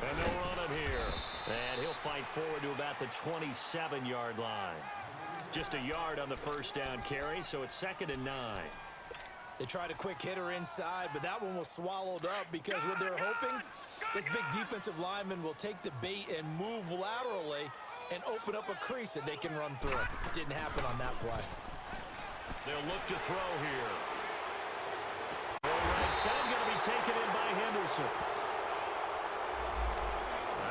And they'll run it here. And he'll fight forward to about the 27-yard line. Just a yard on the first down carry, so it's 2nd and 9. They tried a quick hitter inside, but that one was swallowed up because what they're hoping, this big defensive lineman will take the bait and move laterally and open up a crease that they can run through. Didn't happen on that play. They'll look to throw here. Right side going to be taken in by Henderson.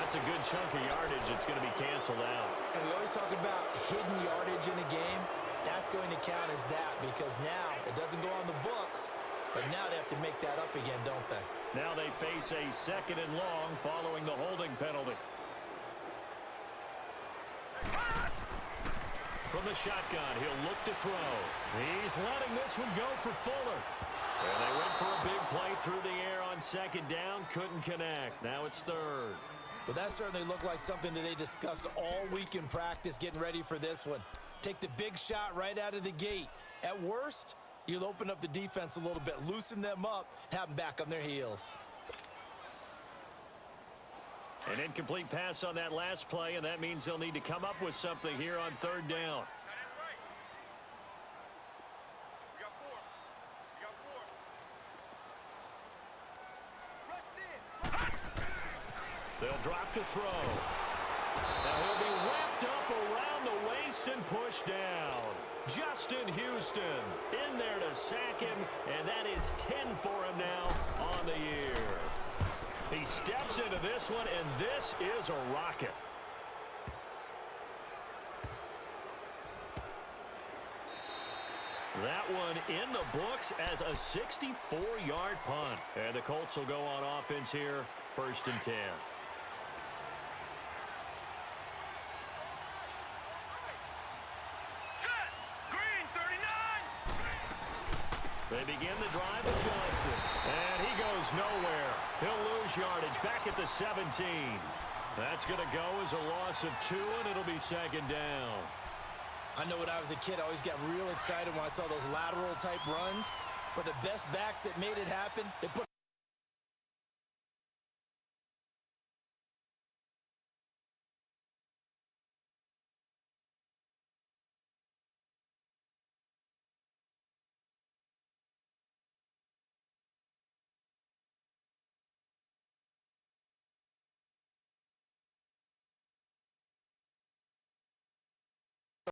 That's a good chunk of yardage. It's going to be canceled out. And we always talk about hidden yardage in a game. That's going to count as that because now it doesn't go on the books, but now they have to make that up again, don't they? Now they face a 2nd and long following the holding penalty. From the shotgun, he'll look to throw. He's letting this one go for Fuller. And they went for a big play through the air on 2nd down. Couldn't connect. Now it's 3rd. Well, that certainly looked like something that they discussed all week in practice getting ready for this one. Take the big shot right out of the gate. At worst, you'll open up the defense a little bit, loosen them up, have them back on their heels. An incomplete pass on that last play, and that means they'll need to come up with something here on 3rd down. They'll drop to throw. Now he'll be wrapped up around the waist and pushed down. Justin Houston in there to sack him, and that is 10 for him now on the year. He steps into this one, and this is a rocket. That one in the books as a 64-yard punt. And the Colts will go on offense here, 1st and 10. They begin the drive with Johnson. And he goes nowhere. He'll lose yardage back at the 17. That's going to go as a loss of 2, and it'll be 2nd down. I know when I was a kid, I always got real excited when I saw those lateral-type runs. But the best backs that made it happen, they put a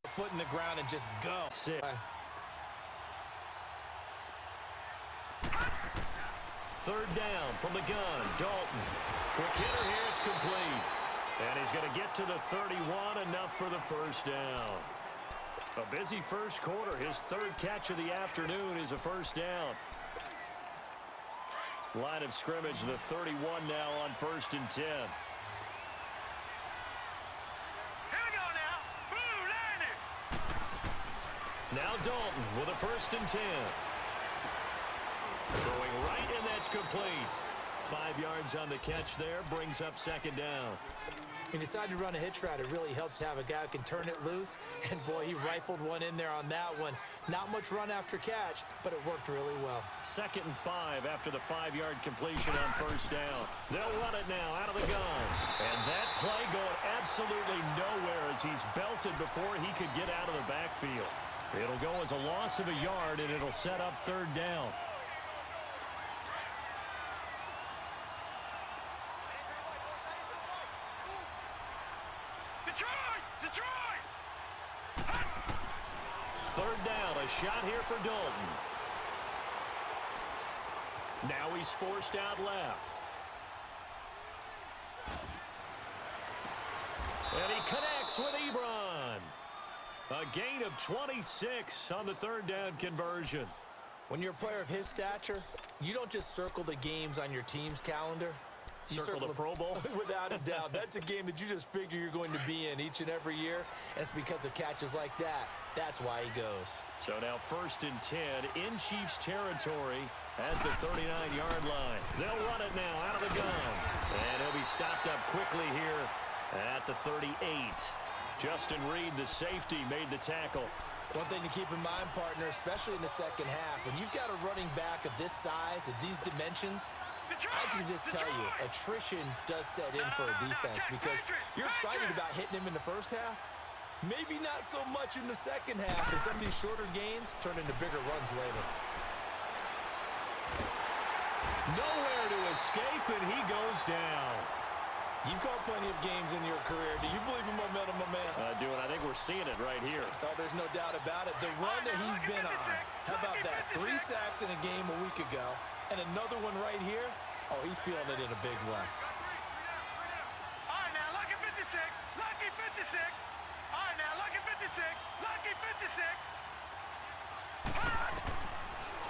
foot in the ground and just go. Sick. 3rd down from the gun. Dalton. Quick hitter here. It's complete. And he's going to get to the 31. Enough for the 1st down. A busy first quarter. His 3rd catch of the afternoon is a 1st down. Line of scrimmage, the 31 now on 1st and 10. Now Dalton with a 1st and 10. Throwing right, and that's complete. 5 yards on the catch there, brings up 2nd down. He decided to run a hitch route. It really helps to have a guy who can turn it loose. And, boy, he rifled one in there on that one. Not much run after catch, but it worked really well. 2nd and 5 after the 5-yard completion on 1st down. They'll run it now out of the gun. And that play going absolutely nowhere as he's belted before he could get out of the backfield. It'll go as a loss of a yard, and it'll set up 3rd down. Detroit! 3rd down, a shot here for Dalton. Now he's forced out left. And he connects with Ebron. A gain of 26 on the 3rd down conversion. When you're a player of his stature, you don't just circle the games on your team's calendar. You circle the Pro Bowl? Without a doubt. That's a game that you just figure you're going to be in each and every year. And it's because of catches like that. That's why he goes. So now 1st and 10 in Chiefs territory at the 39-yard line. They'll run it now out of the gun. And he'll be stopped up quickly here at the 38. Justin Reed, the safety, made the tackle. One thing to keep in mind, partner, especially in the second half, when you've got a running back of this size, of these dimensions, I can just tell you, attrition does set in for a defense because you're excited about hitting him in the first half. Maybe not so much in the second half, and some of these shorter gains turn into bigger runs later. Nowhere to escape, and he goes down. You've called plenty of games in your career. Do you believe in momentum, my man? I do, and I think we're seeing it right here. Oh, there's no doubt about it. The run that he's been on. How about that? 3 sacks in a game a week ago, and another one right here. Oh, he's feeling it in a big way. All right, now, lucky 56. Lucky 56. All right, now, lucky 56. Lucky 56.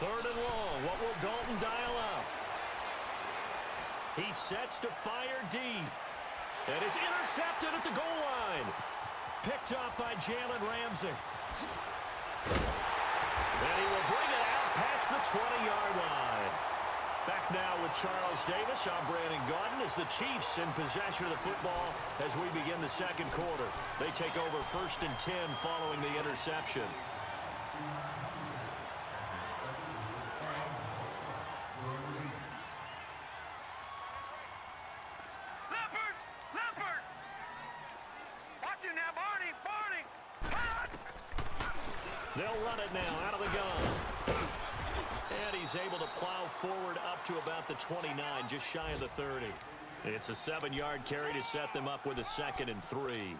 Third and long. What will Dalton dial up? He sets to fire deep. And it's intercepted at the goal line. Picked up by Jalen Ramsey. And he will bring it out past the 20-yard line. Back now with Charles Davis. I'm Brandon Gaudin as the Chiefs in possession of the football as we begin the second quarter. They take over 1st and 10 following the interception. They'll run it now out of the gun. And he's able to plow forward up to about the 29, just shy of the 30. It's a 7-yard carry to set them up with a 2nd and 3.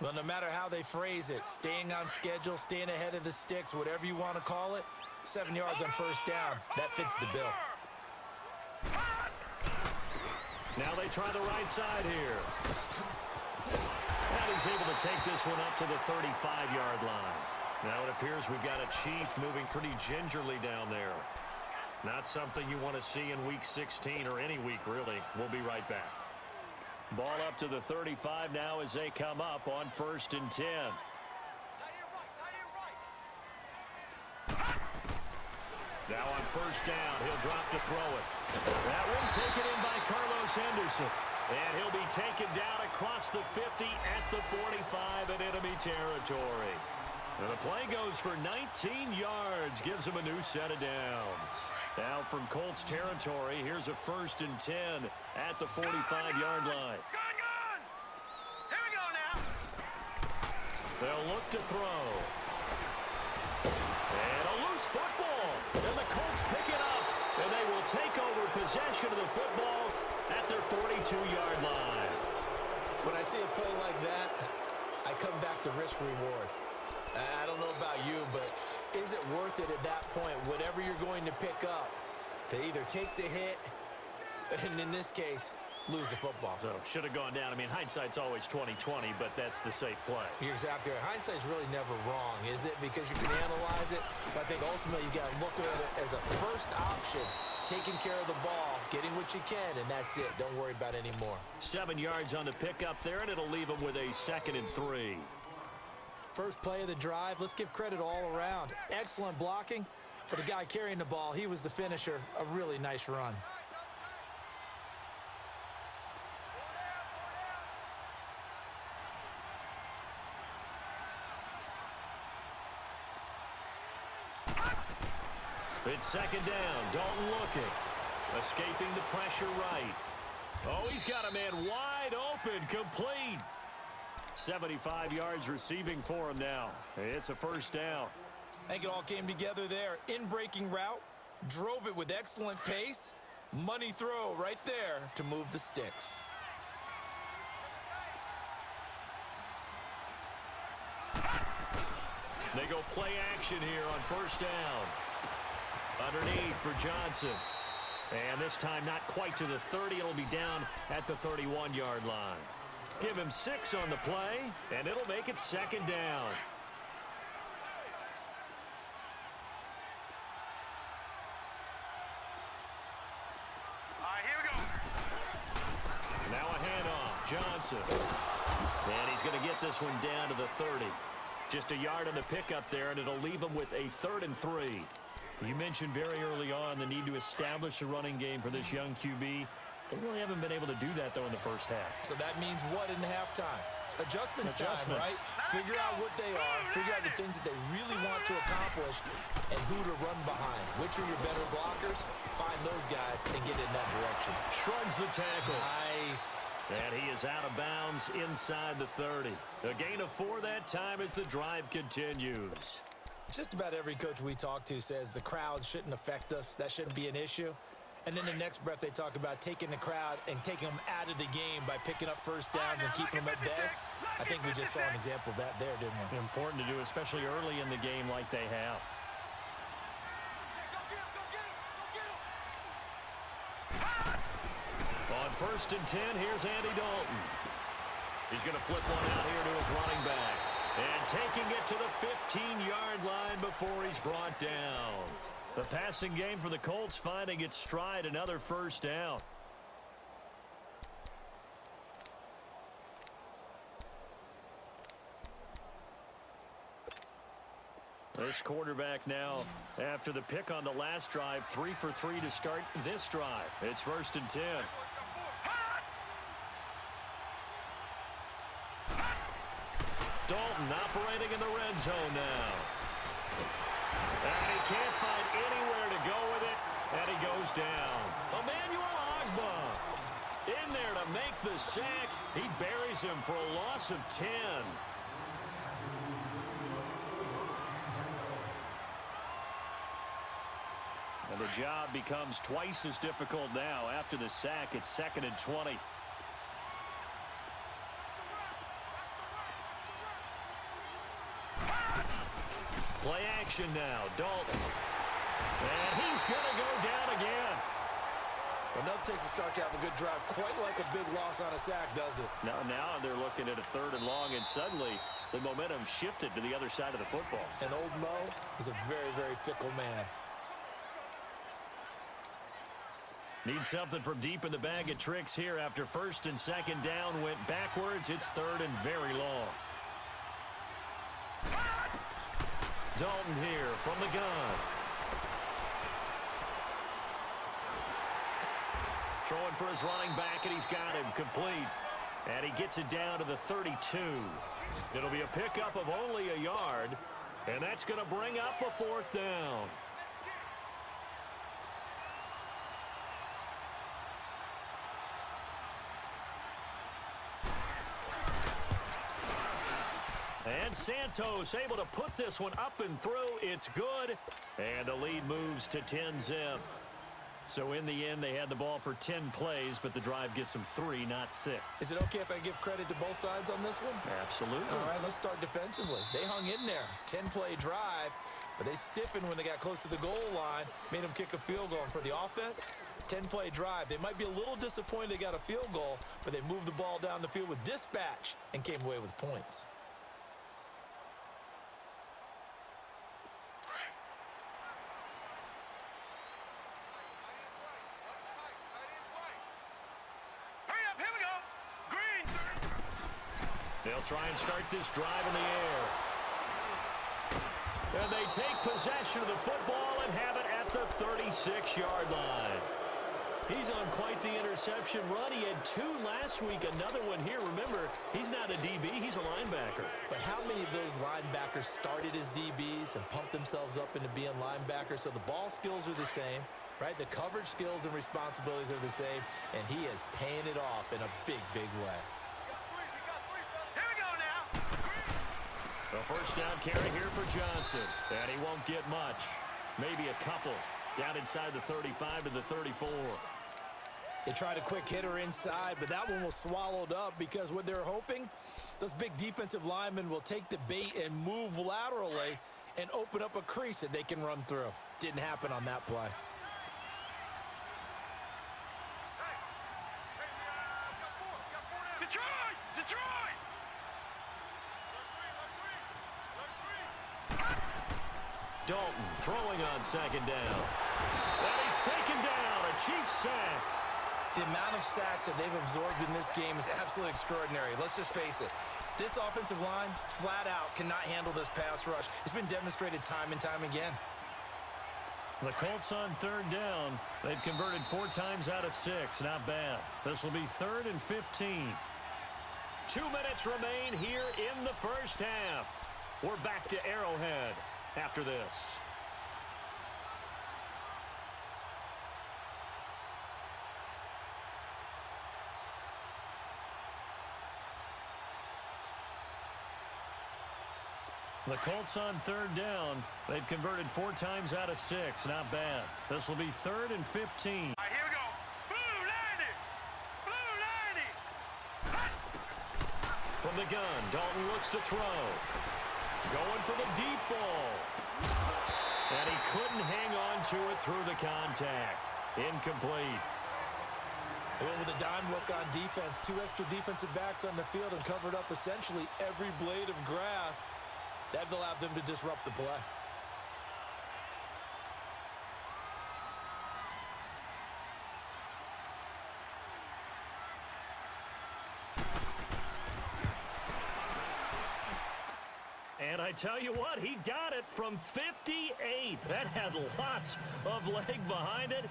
Well, no matter how they phrase it, staying on schedule, staying ahead of the sticks, whatever you want to call it, 7 yards on first down, that fits the bill. Now they try the right side here. And he's able to take this one up to the 35-yard line. Now it appears we've got a Chief moving pretty gingerly down there. Not something you want to see in Week 16 or any week, really. We'll be right back. Ball up to the 35 now as they come up on 1st and 10. Now on 1st down, he'll drop to throw it. That one taken in by Carlos Henderson. And he'll be taken down across the 50 at the 45 in enemy territory. And the play goes for 19 yards, gives him a new set of downs. Now from Colts territory, here's a 1st and 10 at the 45-yard line. Gun! Here we go now. They'll look to throw. And a loose football. And the Colts pick it up. And they will take over possession of the football at their 42-yard line. When I see a play like that, I come back to risk-reward. I don't know about you, but is it worth it at that point, whatever you're going to pick up, to either take the hit, and in this case, lose the football? So, should have gone down. I mean, hindsight's always 20/20, but that's the safe play. You're exactly right. Hindsight's really never wrong, is it? Because you can analyze it, but I think ultimately you got to look at it as a first option, taking care of the ball, getting what you can, and that's it. Don't worry about any more. 7 yards on the pickup there, and it'll leave them with a 2nd and 3. First play of the drive, let's give credit all around. Excellent blocking, but the guy carrying the ball, he was the finisher. A really nice run. It's 2nd down. Dalton looking. Escaping the pressure right. Oh, he's got a man wide open, complete. 75 yards receiving for him now. It's a 1st down. I think it all came together there. In-breaking route, drove it with excellent pace. Money throw right there to move the sticks. They go play action here on 1st down. Underneath for Johnson. And this time not quite to the 30. It'll be down at the 31-yard line. Give him 6 on the play, and it'll make it 2nd down. All right, here we go. Now a handoff. Johnson. And he's going to get this one down to the 30. Just a yard on the pickup there, and it'll leave him with a 3rd and 3. You mentioned very early on the need to establish a running game for this young QB. They really haven't been able to do that, though, in the first half. So that means what in halftime? Adjustments time, right? Figure out what they are, figure out the things that they really want to accomplish, and who to run behind. Which are your better blockers? Find those guys and get in that direction. Shrugs the tackle. Nice. And he is out of bounds inside the 30. A gain of 4 that time as the drive continues. Just about every coach we talk to says the crowd shouldn't affect us. That shouldn't be an issue. And then the next breath they talk about taking the crowd and taking them out of the game by picking up first downs and keeping them at bay. I think we just saw an example of that there, didn't we? Important to do, especially early in the game like they have. On 1st and 10, here's Andy Dalton. He's going to flip one out here to his running back. And taking it to the 15-yard line before he's brought down. The passing game for the Colts finding its stride, another first down. This quarterback now, after the pick on the last drive, 3 for 3 to start this drive. It's 1st and 10. Dalton operating in the red zone now. And he can't find anywhere to go with it, and he goes down. Emmanuel Ogbah in there to make the sack. He buries him for a loss of 10. And the job becomes twice as difficult now. After the sack, it's 2nd and 20. Play action now, Dalton. And he's going to go down again. Enough takes to start to have a good drive. Quite like a big loss on a sack, does it? Now they're looking at a 3rd and long, and suddenly the momentum shifted to the other side of the football. And old Mo is a very, very fickle man. Need something from deep in the bag of tricks here after 1st and 2nd down went backwards. It's 3rd and very long. Dalton here from the gun. Throwing for his running back, and he's got him complete. And he gets it down to the 32. It'll be a pickup of only a yard, and that's going to bring up a 4th down. And Santos able to put this one up and through. It's good. And the lead moves to 10-zip. So in the end, they had the ball for 10 plays, but the drive gets them 3, not 6. Is it okay if I give credit to both sides on this one? Absolutely. All right, let's start defensively. They hung in there. 10-play drive, but they stiffened when they got close to the goal line, made them kick a field goal. And for the offense, 10-play drive. They might be a little disappointed they got a field goal, but they moved the ball down the field with dispatch and came away with points. They'll try and start this drive in the air. And they take possession of the football and have it at the 36-yard line. He's on quite the interception run. He had 2 last week, another one here. Remember, he's not a DB, he's a linebacker. But how many of those linebackers started as DBs and pumped themselves up into being linebackers? So the ball skills are the same, right? The coverage skills and responsibilities are the same, and he is paying it off in a big, big way. A first down carry here for Johnson. And he won't get much. Maybe a couple. Down inside the 35 to the 34. They tried a quick hitter inside, but that one was swallowed up because what they're hoping, those big defensive linemen will take the bait and move laterally and open up a crease that they can run through. Didn't happen on that play. Detroit! Dalton throwing on 2nd down. And he's taken down. A Chiefs sack. The amount of sacks that they've absorbed in this game is absolutely extraordinary. Let's just face it. This offensive line, flat out, cannot handle this pass rush. It's been demonstrated time and time again. The Colts on 3rd down. They've converted 4 times out of 6. Not bad. This will be 3rd and 15. 2 minutes remain here in the first half. We're back to Arrowhead after this. The Colts on third down. They've converted 4 times out of 6. Not bad. This will be 3rd and 15. All right, here we go. Blue 90. Blue 90. From the gun, Dalton looks to throw. Going for the deep ball. And he couldn't hang on to it through the contact. Incomplete. They went with a dime look on defense. 2 extra defensive backs on the field and covered up essentially every blade of grass. That allowed them to disrupt the play. And I tell you what, he got it from 58. That had lots of leg behind it.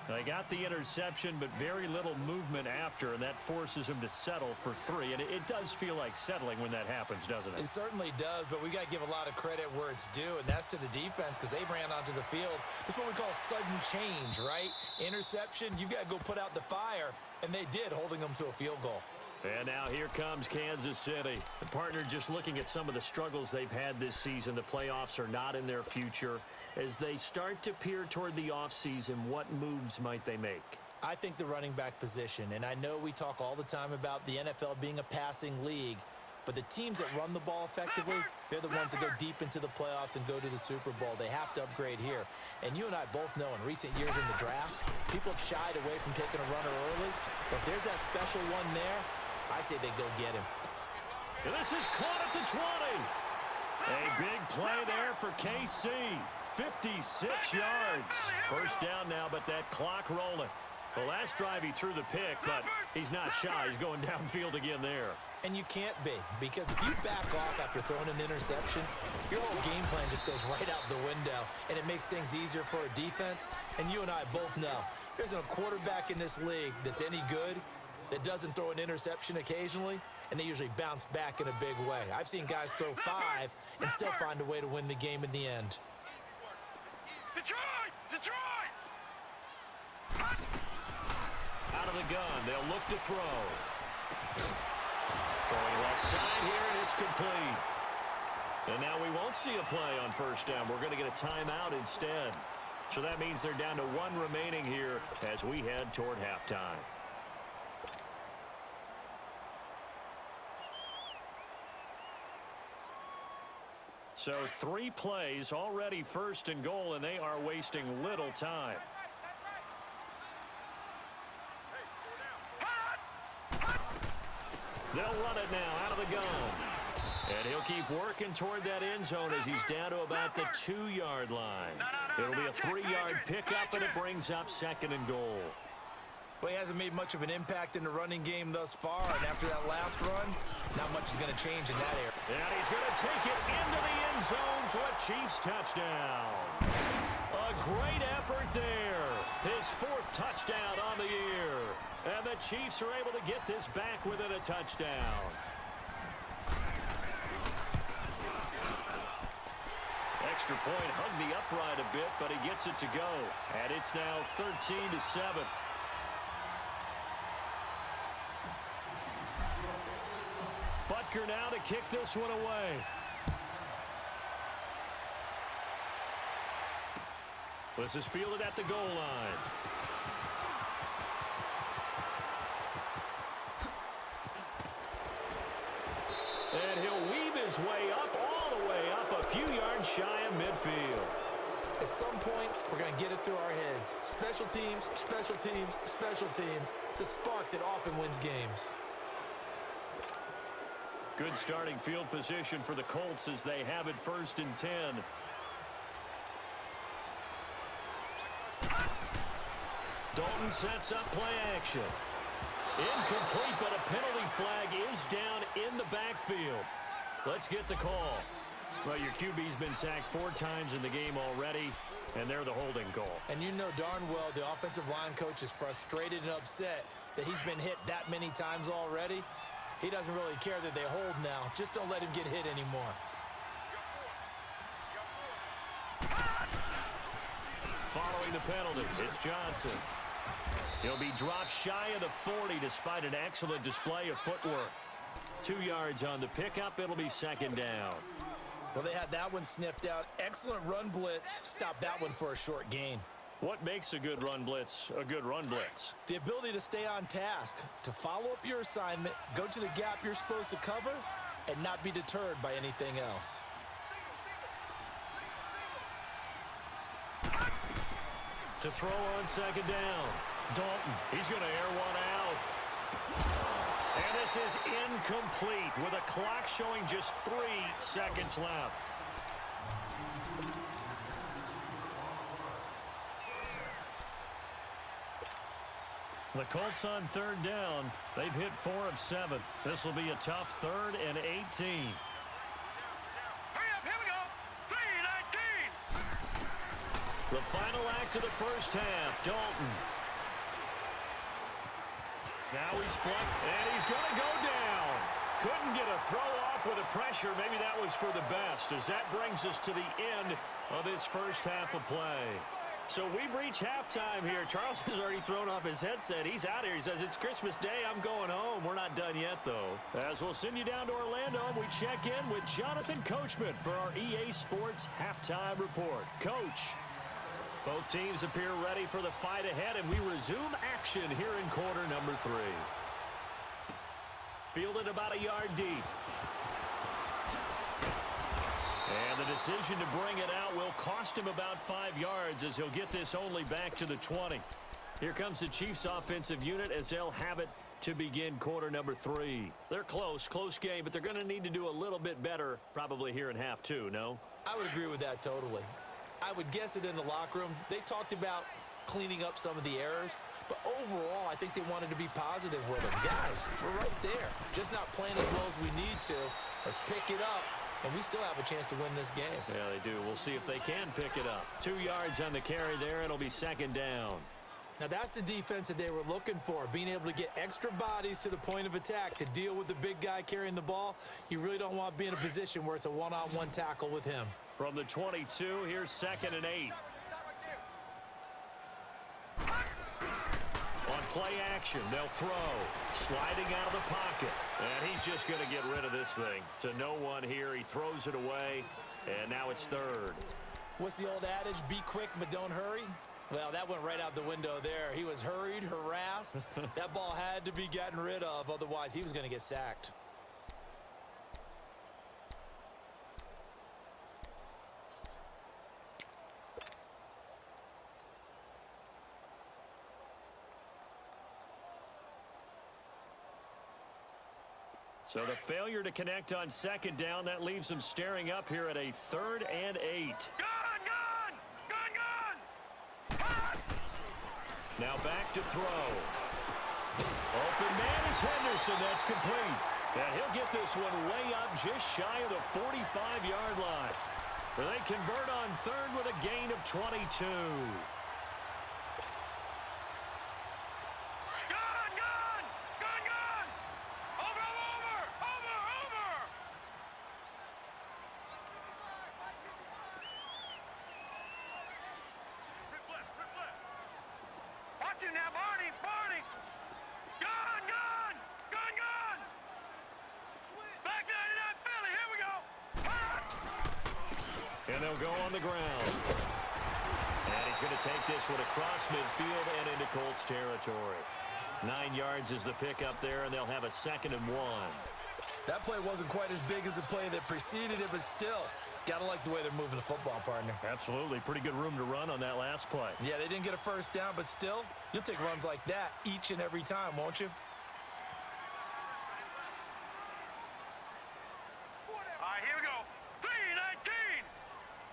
They got the interception, but very little movement after, and that forces him to settle for 3. And it does feel like settling when that happens, doesn't it? It certainly does, but we got to give a lot of credit where it's due, and that's to the defense because they ran onto the field. This is what we call sudden change, right? Interception, you got to go put out the fire, and they did, holding them to a field goal. And now here comes Kansas City. The partner just looking at some of the struggles they've had this season. The playoffs are not in their future. As they start to peer toward the offseason, what moves might they make? I think the running back position, and I know we talk all the time about the NFL being a passing league, but the teams that run the ball effectively, they're the ones that go deep into the playoffs and go to the Super Bowl. They have to upgrade here. And you and I both know in recent years in the draft, people have shied away from taking a runner early, but if there's that special one there, I say they go get him. And this is caught at the 20. A big play there for KC. 56 yards. First down now, but that clock rolling. The last drive he threw the pick, but he's not shy. He's going downfield again there. And you can't be, because if you back off after throwing an interception, your whole game plan just goes right out the window, and it makes things easier for a defense. And you and I both know there's a quarterback in this league that's any good that doesn't throw an interception occasionally, and they usually bounce back in a big way. I've seen guys throw 5 and still find a way to win the game in the end. Detroit! Detroit! Out of the gun, they'll look to throw. Throwing left side here, and it's complete. And now we won't see a play on first down. We're going to get a timeout instead. So that means they're down to 1 remaining here as we head toward halftime. So 3 plays, already 1st and goal, and they are wasting little time. They'll run it now out of the gun. And he'll keep working toward that end zone as he's down to about the 2-yard line. It'll be a 3-yard pickup, and it brings up 2nd and goal. Well, he hasn't made much of an impact in the running game thus far, and after that last run, not much is going to change in that area. And he's going to take it into the end zone for a Chiefs touchdown. A great effort there. His 4th touchdown on the year. And the Chiefs are able to get this back within a touchdown. Extra point hugged the upright a bit, but he gets it to go. And it's now 13-7. Butker now to kick this one away. This is fielded at the goal line. And he'll weave his way up, all the way up, a few yards shy of midfield. At some point, we're going to get it through our heads. Special teams, special teams, special teams. The spark that often wins games. Good starting field position for the Colts as they have it 1st and 10. Dalton sets up play action. Incomplete, but a penalty flag is down in the backfield. Let's get the call. Well, your QB's been sacked 4 times in the game already, and they're the holding call. And you know darn well the offensive line coach is frustrated and upset that he's been hit that many times already. He doesn't really care that they hold now. Just don't let him get hit anymore. Following the penalty, it's Johnson. He'll be dropped shy of the 40 despite an excellent display of footwork. 2 yards on the pickup. It'll be second down. Well, they had that one sniffed out. Excellent run blitz. Stop that one for a short gain. What makes a good run blitz a good run blitz? The ability to stay on task, to follow up your assignment, go to the gap you're supposed to cover, and not be deterred by anything else. To throw on second down. Dalton, he's going to air one out. And this is incomplete with a clock showing just 3 seconds left. The Colts on third down. They've hit 4 of 7. This will be a tough 3rd and 18. Hurry up, here we go. 3:19. The final act of the first half. Dalton. Now he's flanked, and he's going to go down. Couldn't get a throw off with the pressure. Maybe that was for the best, as that brings us to the end of this first half of play. So we've reached halftime here. Charles has already thrown off his headset. He's out here. He says, it's Christmas Day. I'm going home. We're not done yet, though. As we'll send you down to Orlando, we check in with Jonathan Coachman for our EA Sports Halftime Report. Coach, both teams appear ready for the fight ahead, and we resume action here in quarter number 3. Fielded about a yard deep. And the decision to bring it out will cost him about 5 yards, as he'll get this only back to the 20. Here comes the Chiefs offensive unit as they'll have it to begin quarter number 3. They're close game, but they're going to need to do a little bit better probably here in half 2, no? I would agree with that totally. I would guess it in the locker room. They talked about cleaning up some of the errors, but overall, I think they wanted to be positive with them. Guys, we're right there. Just not playing as well as we need to. Let's pick it up, and we still have a chance to win this game. Yeah, they do. We'll see if they can pick it up. 2 yards on the carry there. It'll be second down. Now, that's the defense that they were looking for, being able to get extra bodies to the point of attack to deal with the big guy carrying the ball. You really don't want to be in a position where it's a one-on-one tackle with him. From the 22, here's second and 8. On play action, they'll throw. Sliding out of the pocket. And he's just going to get rid of this thing. To no one here. He throws it away. And now it's third. What's the old adage? Be quick, but don't hurry? Well, that went right out the window there. He was hurried, harassed. That ball had to be gotten rid of. Otherwise, he was going to get sacked. So the failure to connect on second down, that leaves them staring up here at a 3rd and 8. Gone! Now back to throw. Open man is Henderson. That's complete. And he'll get this one way up just shy of the 45-yard line, where they convert on 3rd with a gain of 22. Now, Barney! Gone! Back 99 Philly, here we go! And they'll go on the ground. And he's going to take this one across midfield and into Colts territory. 9 yards is the pickup there, and they'll have a 2nd and 1. That play wasn't quite as big as the play that preceded it, but still, got to like the way they're moving the football, partner. Absolutely. Pretty good room to run on that last play. Yeah, they didn't get a first down, but still, you'll take runs like that each and every time, won't you? All right, here we go. 3:19!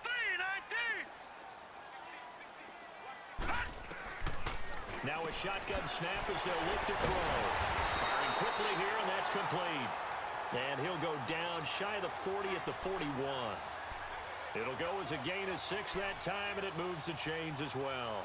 3:19! Now a shotgun snap as they'll look to throw. Firing quickly here, and that's complete. And he'll go down shy of the 40 at the 41. It'll go as a gain of 6 that time, and it moves the chains as well.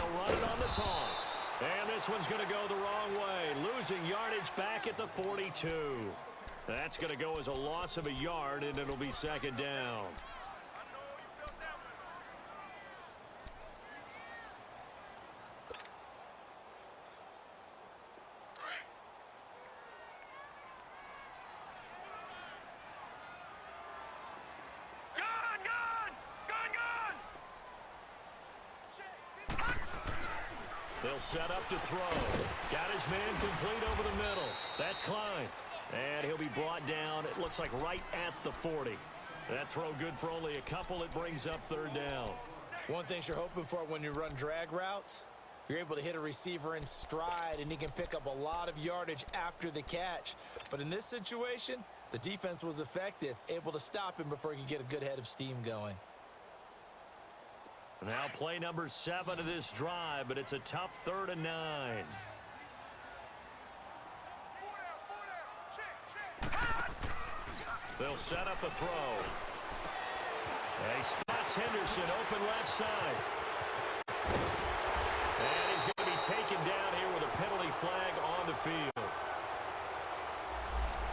they'll run it on the toss. And this one's going to go the wrong way, losing yardage back at the 42. That's going to go as a loss of a yard, and it'll be second down. They'll set up to throw. Got his man complete over the middle. That's Klein. And he'll be brought down, it looks like right at the 40. That throw good for only a couple. It brings up third down. One thing you're hoping for when you run drag routes, you're able to hit a receiver in stride, and he can pick up a lot of yardage after the catch. But in this situation, the defense was effective, able to stop him before he could get a good head of steam going. Now play number 7 of this drive, but it's a tough 3rd and 9. They'll set up a throw. And he spots Henderson open left side. And he's going to be taken down here with a penalty flag on the field.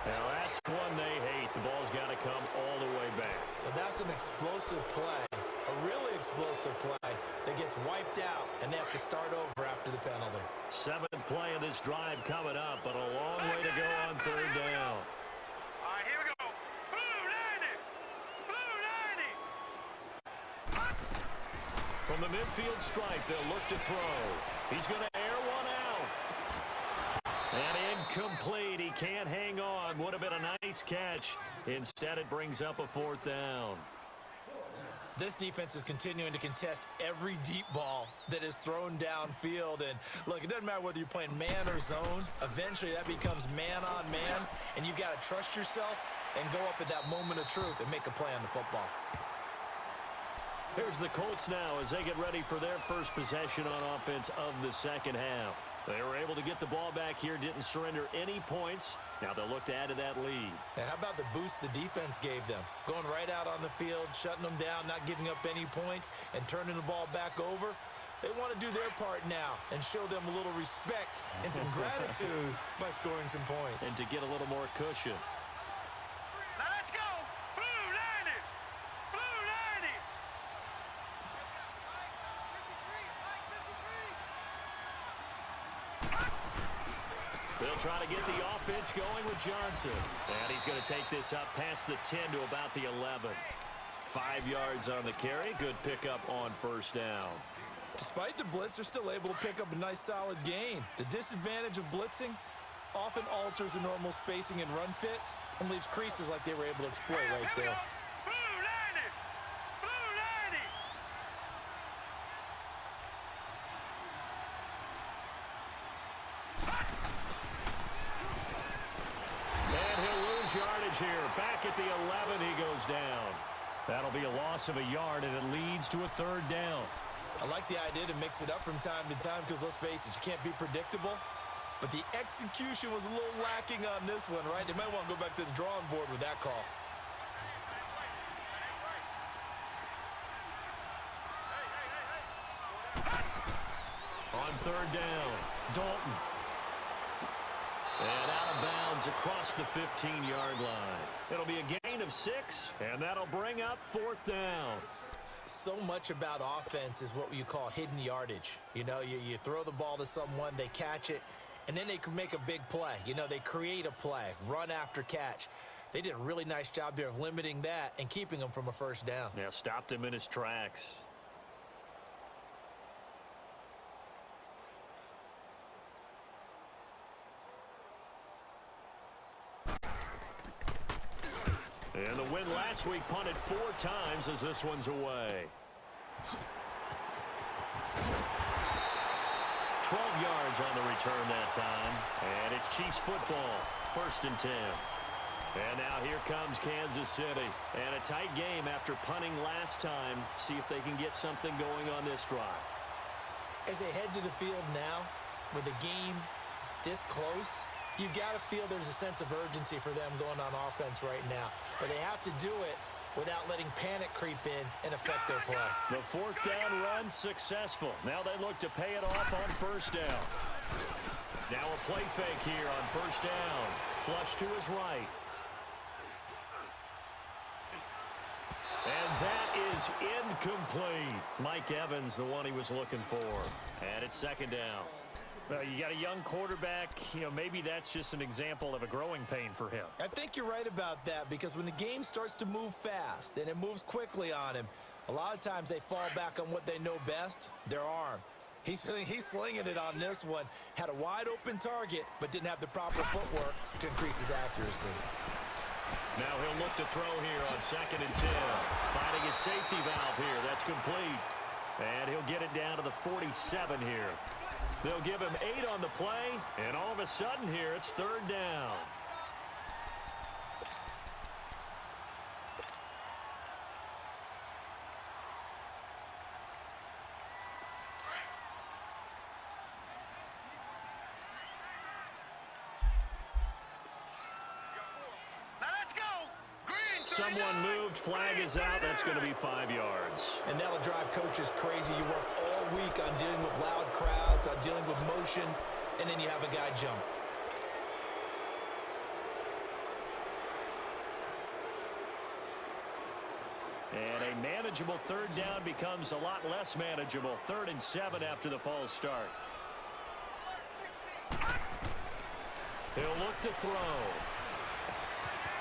Now that's one they hate. The ball's got to come all the way back. So that's an explosive play, a really explosive play that gets wiped out, and they have to start over after the penalty. 7th play of this drive coming up, but a long way to go on 3rd down. All right, here we go. Blue 90. Blue 90. From the midfield stripe, they'll look to throw. He's going to air one out. And incomplete. He can't hang on. Would have been a nice catch. Instead, it brings up a 4th down. This defense is continuing to contest every deep ball that is thrown downfield. And look, it doesn't matter whether you're playing man or zone. Eventually, that becomes man on man. And you've got to trust yourself and go up at that moment of truth and make a play on the football. Here's the Colts now as they get ready for their first possession on offense of the second half. They were able to get the ball back here, didn't surrender any points. Now they'll look to add to that lead. And how about the boost the defense gave them? Going right out on the field, shutting them down, not giving up any points, and turning the ball back over. They want to do their part now and show them a little respect and some gratitude by scoring some points. And to get a little more cushion. Now let's go. Blue 90. Blue 90. They'll try to get the offense going with Johnson. And he's going to take this up past the 10 to about the 11. 5 yards on the carry. Good pickup on 1st down. Despite the blitz, they're still able to pick up a nice solid gain. The disadvantage of blitzing often alters the normal spacing and run fits and leaves creases like they were able to exploit right there. Blue 90. Blue 90. And he'll lose yardage here. Back at the 11, he goes down. That'll be a loss of a yard, and it leads to a 3rd down. I like the idea to mix it up from time to time because, let's face it, you can't be predictable. But the execution was a little lacking on this one, right? They might want to go back to the drawing board with that call. On 3rd down, Dalton. And out of bounds across the 15-yard line. It'll be a gain of 6, and that'll bring up 4th down. So much about offense is what you call hidden yardage. You know, you throw the ball to someone, they catch it, and then they can make a big play. You know, they create a play, run after catch. They did a really nice job there of limiting that and keeping him from a 1st down. Yeah, stopped him in his tracks. And the win last week punted 4 times as this one's away. 12 yards on the return that time. And it's Chiefs football, 1st and 10. And now here comes Kansas City. And a tight game after punting last time. See if they can get something going on this drive. As they head to the field now, with the game this close, you've got to feel there's a sense of urgency for them going on offense right now. But they have to do it without letting panic creep in and affect their play. The fourth down run successful. Now they look to pay it off on first down. Now a play fake here on first down. Flush to his right. And that is incomplete. Mike Evans, the one he was looking for. And it's second down. Well, you got a young quarterback. Maybe that's just an example of a growing pain for him. I think you're right about that, because when the game starts to move fast and it moves quickly on him, a lot of times they fall back on what they know best, their arm. He's slinging it on this one. Had a wide open target, but didn't have the proper footwork to increase his accuracy. Now he'll look to throw here on 2nd and 10. Finding his safety valve here. That's complete. And he'll get it down to the 47 here. They'll give him 8 on the play, and all of a sudden here, it's third down. Now let's go. Green. Someone moved, flag is out. That's going to be 5 yards. And that'll drive coaches crazy. You work all week on dealing with loud crowds, on dealing with motion, and then you have a guy jump. And a manageable third down becomes a lot less manageable. 3rd and 7 after the false start. He'll look to throw.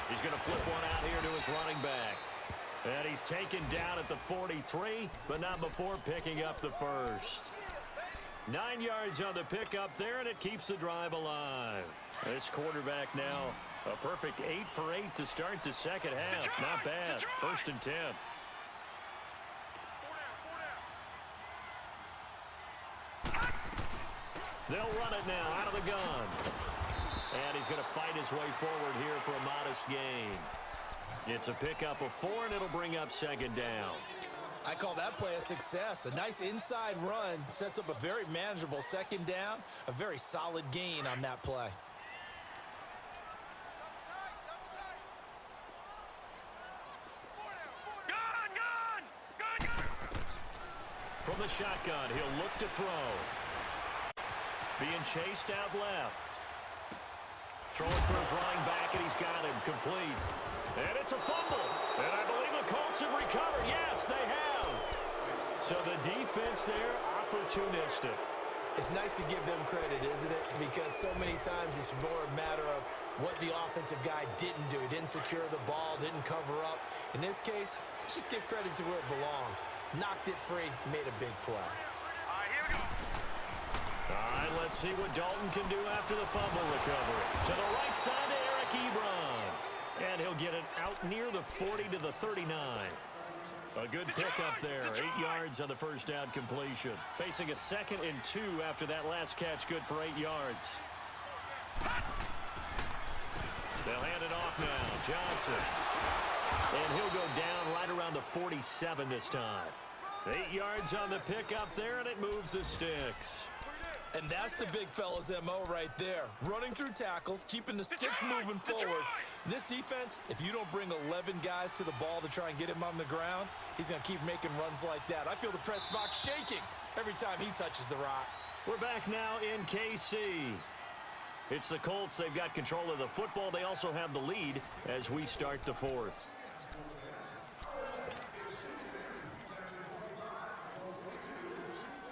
He's going to flip one out here to his running back. And he's taken down at the 43, but not before picking up the first. 9 yards on the pickup there, and it keeps the drive alive. This quarterback now a perfect 8 for 8 to start the second half. Not bad. 1st and 10. They'll run it now out of the gun. And he's going to fight his way forward here for a modest gain. It's a pickup of 4, and it'll bring up 2nd down. I call that play a success. A nice inside run sets up a very manageable 2nd down. A very solid gain on that play. From the shotgun, he'll look to throw. Being chased out left. Throwing for his running back, and he's got him complete. And it's a fumble. And I believe the Colts have recovered. Yes, they have. So the defense there, opportunistic. It's nice to give them credit, isn't it? Because so many times it's more a matter of what the offensive guy didn't do. Didn't secure the ball, didn't cover up. In this case, let's just give credit to where it belongs. Knocked it free, made a big play. All right, here we go. All right, let's see what Dalton can do after the fumble recovery. To the right side to Eric Ebron. And he'll get it out near the 40 to the 39. A good pickup there. 8 yards on the first down completion. Facing a 2nd and 2 after that last catch. Good for 8 yards. They'll hand it off now. Johnson. And he'll go down right around the 47 this time. 8 yards on the pickup there, and it moves the sticks. And that's the big fella's MO right there. Running through tackles, keeping the sticks moving forward. This defense, if you don't bring 11 guys to the ball to try and get him on the ground, he's going to keep making runs like that. I feel the press box shaking every time he touches the rock. We're back now in KC. It's the Colts. They've got control of the football. They also have the lead as we start the 4th.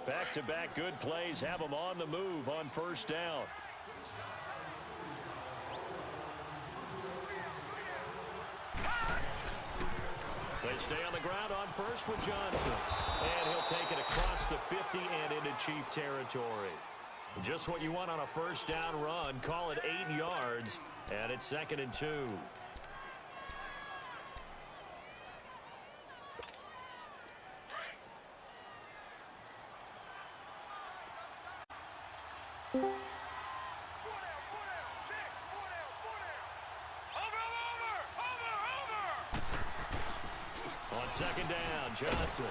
Back-to-back good plays have them on the move on first down. They stay on the ground on first with Johnson. And he'll take it across the 50 and into Chief territory. Just what you want on a first down run. Call it 8 yards. And it's 2nd and 2. On 2nd down, Johnson.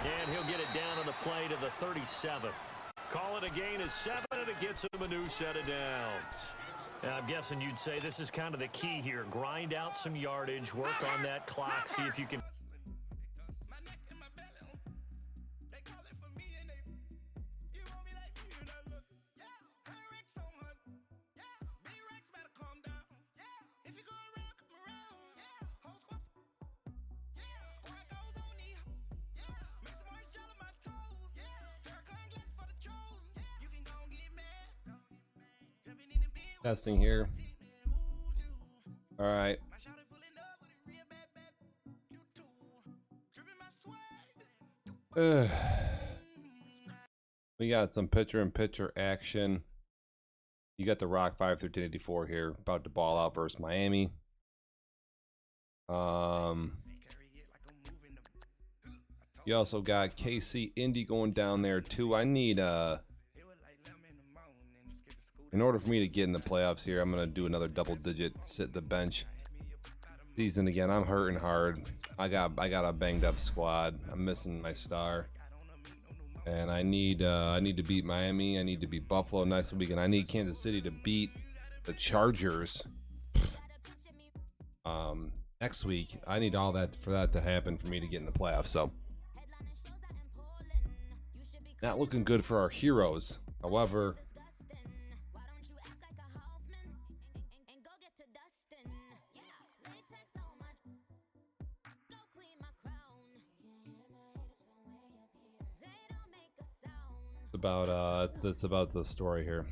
And he'll get it down on the play to the 37. Call it a gain of 7, and it gets him a new set of downs. And I'm guessing you'd say this is kind of the key here. Grind out some yardage, work on that clock, see if you can. Testing here. All right. We got some pitcher-in-pitcher action. You got the Rock 5-13-84 here, about to ball out versus Miami. You also got KC Indy going down there too. I need in order for me to get in the playoffs here, I'm gonna do another double-digit sit the bench season again. I'm hurting hard. I got a banged up squad. I'm missing my star, and I need to beat Miami. I need to beat Buffalo next week, and I need Kansas City to beat the Chargers next week. I need all that for that to happen for me to get in the playoffs. So not looking good for our heroes. However, that's about the story here.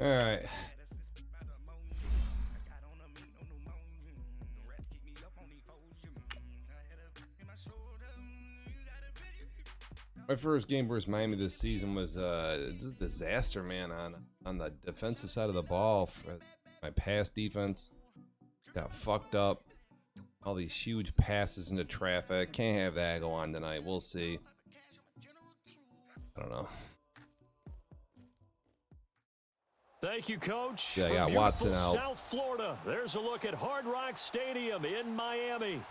All right. My first game versus Miami this season was a disaster, man. On the defensive side of the ball, my pass defense got fucked up. All these huge passes into traffic. Can't have that go on tonight. We'll see. I don't know. Thank you, Coach. Yeah, I got From Watson beautiful out. South Florida, there's a look at Hard Rock Stadium in Miami.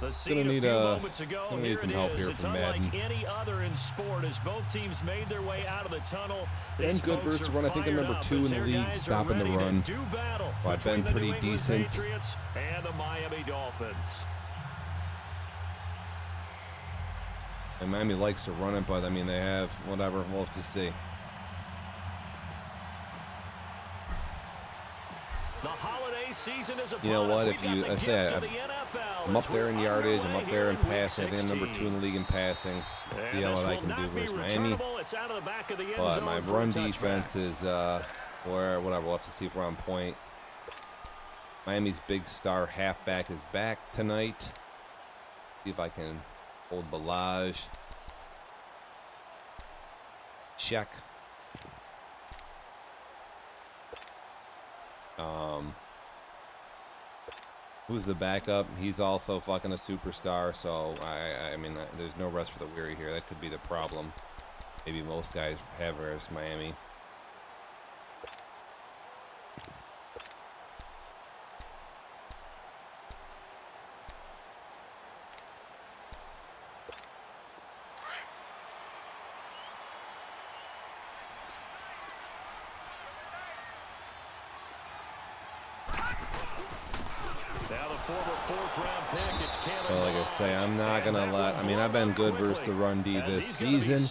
The Gonna scene need a few moments ago. gonna need Here some it help is. here It's from unlike Madden. any other in sport as both teams made their way out of the tunnel. Ben These good folks versus are run. I think I'm fired number up 2 in as the their league, guys are stopping the ready to run. do battle Well, I've been between the pretty New England decent. Patriots and the Miami Dolphins. And Miami likes to run it, but I mean they have whatever. We'll have to see. The holiday season is upon You know what? us. If We've you, got I the say gift of I'm the NFL up as there in we're yardage. I'm underway up there in here week passing. I think I'm number 2 in the league in passing. And See this what I will can do not be versus Miami. returnable. It's out of the back of the end But zone my for a run touchback. defense is where whatever. We'll have to see if we're on point. Miami's big star halfback is back tonight. See if I can hold Balaj. Check. Who's the backup? He's also fucking a superstar, so I mean, there's no rest for the weary here. That could be the problem. Maybe most guys have versus Miami. Now the former fourth-round pick, it's Cameron. So like I say, I'm not going to let... I mean, I've been good versus the run D this season.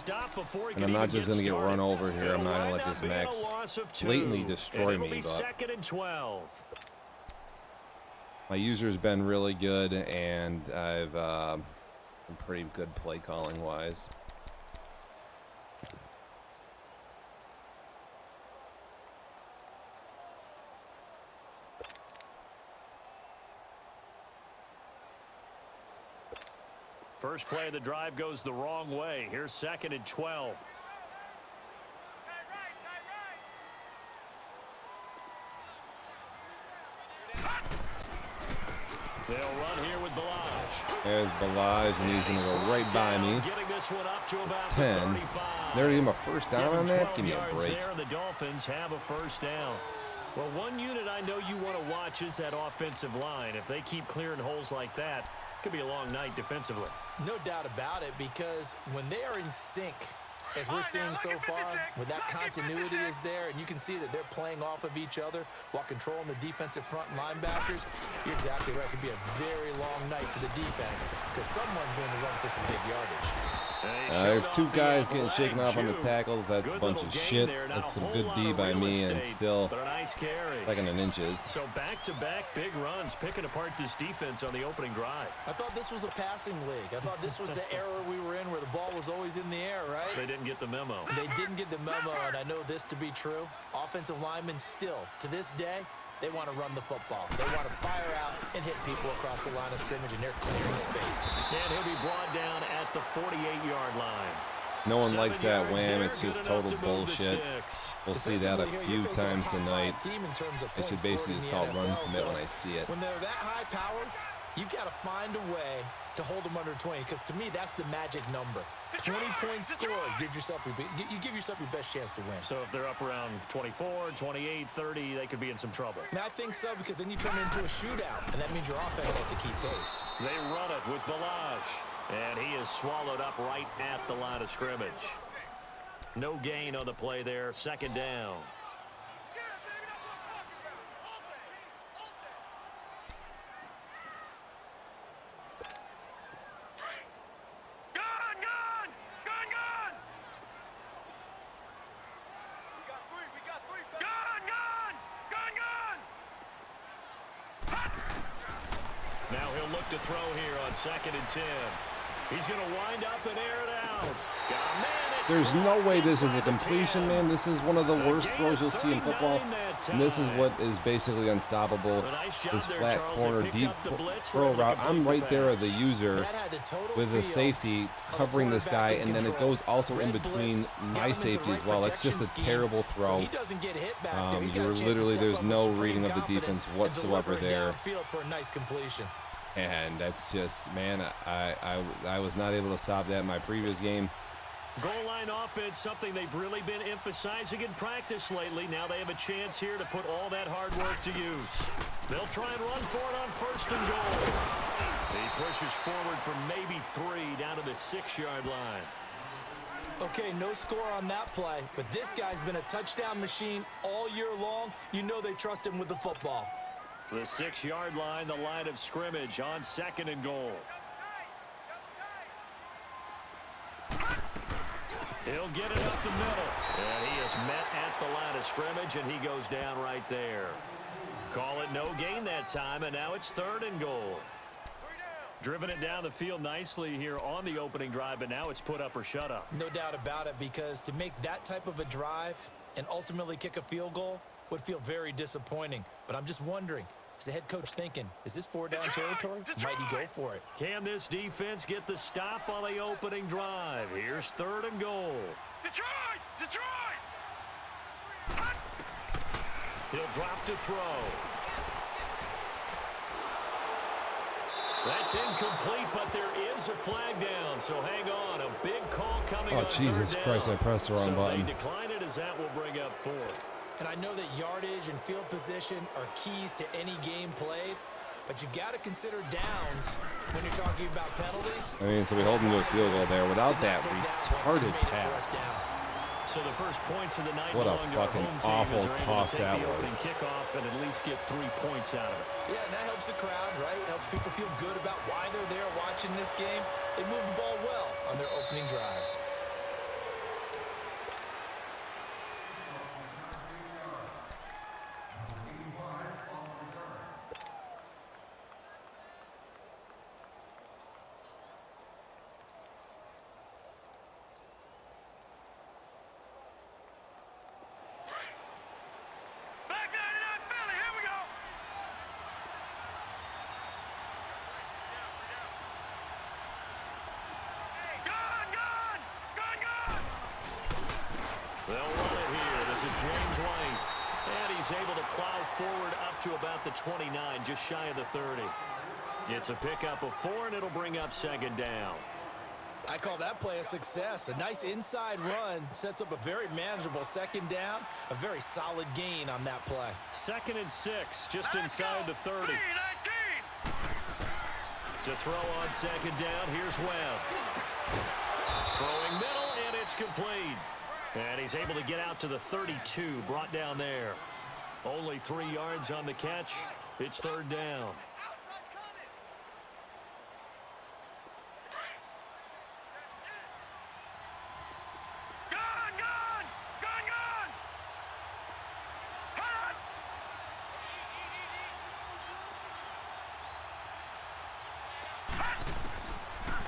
And I'm not just going to get run over here. I'm not going to let this Max blatantly destroy me. But my user's been really good, and I've been pretty good play calling wise. First play of the drive goes the wrong way. Here's 2nd and 12. They'll run here with Balaj. There's Balaj, and he's going to go right by me. Getting this one up to about 10. the 35. They're giving him a first down on that? Give me a 12 yards break. there, and the Dolphins have a first down. Well, one unit I know you want to watch is that offensive line. If they keep clearing holes like that, it could be a long night defensively. No doubt about it, because when they are in sync, as we're seeing so far, when that continuity is there, and you can see that they're playing off of each other while controlling the defensive front linebackers, you're exactly right. It could be a very long night for the defense because someone's going to run for some big yardage. There's two guys getting shaken off on the tackles. That's a bunch of shit. That's some good D by me, and still second in inches. So back-to-back big runs, picking apart this defense on the opening drive. I thought this was a passing league. I thought this was the era we were in where the ball was always in the air, right? They didn't get the memo. They didn't get the memo, and I know this to be true. Offensive linemen still, to this day, they want to run the football. They want to fire out and hit people across the line of scrimmage, and they're clearing space. And he'll be brought down at the 48-yard line. No one likes that wham. It's just total bullshit. We'll see that a few times tonight. It should basically just call run commit when I see it. When they're that high powered, you've got to find a way to hold them under 20, because to me, that's the magic number. 20 points scored gives yourself you give yourself your best chance to win. So if they're up around 24, 28, 30, they could be in some trouble. And I think so, because then you turn it into a shootout, and that means your offense has to keep pace. They run it with Balaj, and he is swallowed up right at the line of scrimmage. No gain on the play there, 2nd down. Now he'll look to throw here on 2nd and 10. He's going to wind up and air it out. There's no way this is a completion, man. This is one of the worst throws you'll see in football. And this is what is basically unstoppable. This flat corner, deep throw route. I'm right there as the user with the safety covering this guy, and then it goes also in between my safety as well. It's just a terrible throw. You're literally, there's no reading of the defense whatsoever there. And that's just, man, I was not able to stop that in my previous game. Goal line offense, something they've really been emphasizing in practice lately. Now they have a chance here to put all that hard work to use. They'll try and run for it on 1st and goal. He pushes forward for maybe 3 down to the 6-yard line. Okay, no score on that play, but this guy's been a touchdown machine all year long. You know they trust him with the football. The 6-yard line, the line of scrimmage on 2nd and goal. He'll get it up the middle. And he is met at the line of scrimmage, and he goes down right there. Call it no gain that time, and now it's 3rd and goal. Driven it down the field nicely here on the opening drive, but now it's put up or shut up. No doubt about it, because to make that type of a drive and ultimately kick a field goal would feel very disappointing. But I'm just wondering, is the head coach thinking, is this 4-down territory? Might he go for it? Can this defense get the stop on the opening drive? Here's 3rd and goal. Detroit! He'll drop to throw. That's incomplete, but there is a flag down, so hang on. A big call coming on 3rd down. Oh, Jesus Christ, I pressed the wrong button. So they decline it, as that will bring up 4th. And I know that yardage and field position are keys to any game played, but you got to consider downs when you're talking about penalties. I mean, so we hold him to a field goal there without that retarded pass. So the first points of the night. What a fucking awful toss that was. Opening kickoff and at least get 3 points out of it. Yeah, and that helps the crowd, right? Helps people feel good about why they're there watching this game. They move the ball well on their opening drive. They'll run it here. This is James White. And he's able to plow forward up to about the 29, just shy of the 30. It's a pickup of 4, and it'll bring up second down. I call that play a success. A nice inside run sets up a very manageable second down. A very solid gain on that play. 2nd and 6, just inside the 30. To throw on second down, here's Webb. Throwing middle, and it's complete. And he's able to get out to the 32, brought down there. Only 3 yards on the catch. It's third down.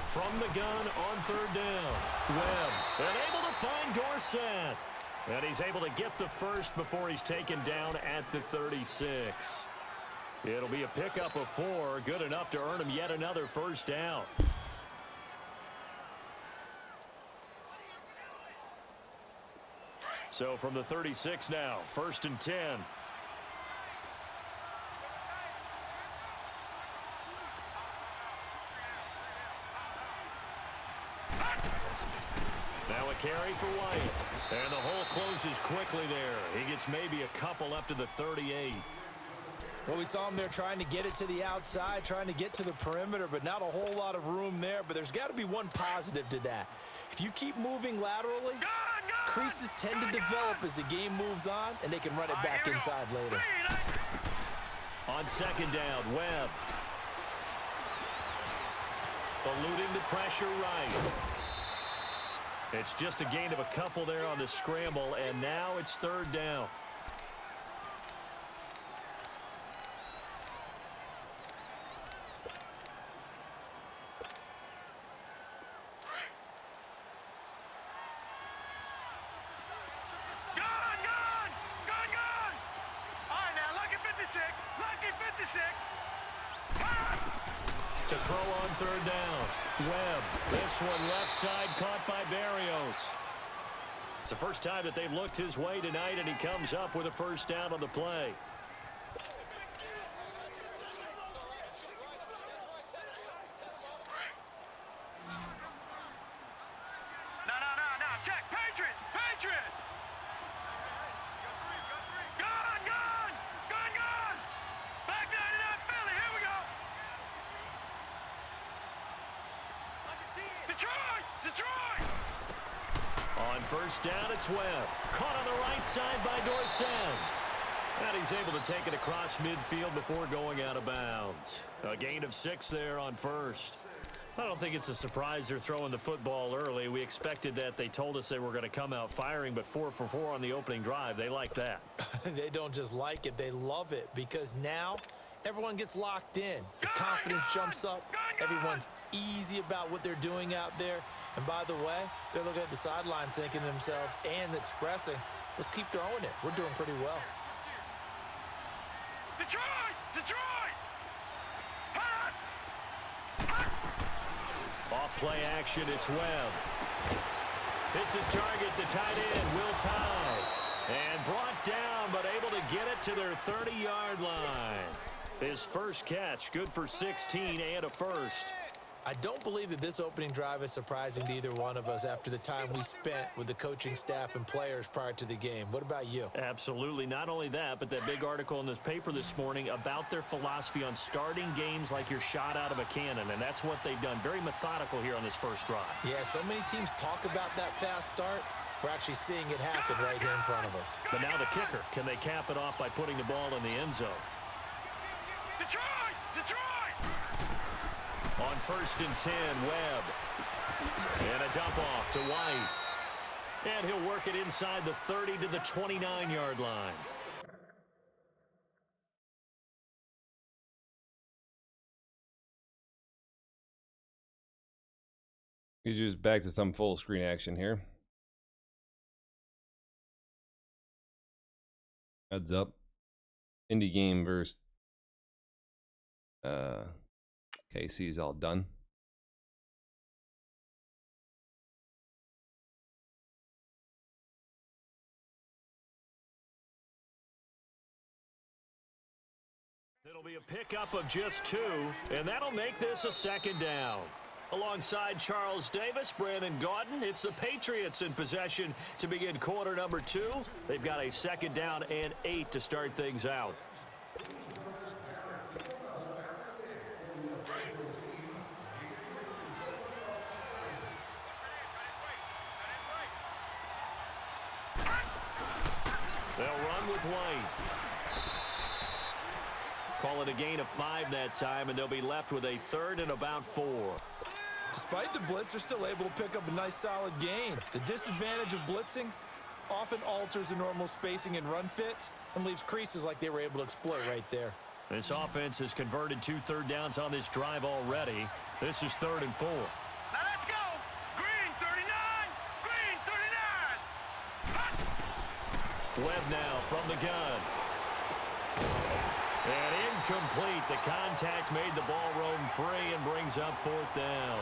From the gun on third down. Webb, and able to find Dorsett. And he's able to get the first before he's taken down at the 36. It'll be a pickup of 4, good enough to earn him yet another first down. So from the 36 now, 1st and 10. Now a carry for White. And the hole closes quickly there. He gets maybe a couple up to the 38. Well, we saw him there trying to get it to the outside, trying to get to the perimeter, but not a whole lot of room there. But there's got to be one positive to that. If you keep moving laterally, creases tend to develop as the game moves on, and they can run it back inside later. On second down, Webb. Eluding the pressure right. It's just a gain of a couple there on the scramble, and now it's third down. To throw on third down. Webb. This one left side caught by Barrios. It's the first time that they've looked his way tonight, and he comes up with a first down on the play. No. Check. Patriot. Gun. Back 99 Philly. Here we go. Detroit! On first down, it's Webb. Caught on the right side by Dorsett. And he's able to take it across midfield before going out of bounds. A gain of 6 there on first. I don't think it's a surprise they're throwing the football early. We expected that. They told us they were going to come out firing, but 4 for 4 on the opening drive. They like that. They don't just like it, they love it, because now everyone gets locked in. The confidence jumps up. Everyone's easy about what they're doing out there. And by the way, they're looking at the sideline thinking to themselves and expressing, let's keep throwing it. We're doing pretty well. Detroit! Off play action, it's Webb. Hits his target, the tight end, Will Tye. And brought down, but able to get it to their 30-yard line. His first catch, good for 16 and a first. I don't believe that this opening drive is surprising to either one of us after the time we spent with the coaching staff and players prior to the game. What about you? Absolutely. Not only that, but that big article in this paper this morning about their philosophy on starting games like you're shot out of a cannon, and that's what they've done. Very methodical here on this first drive. Yeah, so many teams talk about that fast start. We're actually seeing it happen right here in front of us. But now the kicker. Can they cap it off by putting the ball in the end zone? Detroit! On first and 10, Webb. And a dump off to White. And he'll work it inside the 30 to the 29-yard line. You just back to some full screen action here. Heads up. Indie game versus KC's all done. It'll be a pickup of just 2, and that'll make this a 2nd down. Alongside Charles Davis, Brandon Gaudin, it's the Patriots in possession to begin quarter number 2. They've got a 2nd down and 8 to start things out. They'll run with White. Call it a gain of 5 that time, and they'll be left with a 3rd and about 4. Despite the blitz, they're still able to pick up a nice solid gain. The disadvantage of blitzing often alters the normal spacing and run fits and leaves creases like they were able to exploit right there. This offense has converted 2 third downs on this drive already. This is 3rd and 4. Now let's go. Green 39. Green 39. Webb now from the gun. And incomplete. The contact made the ball roam free and brings up 4th down.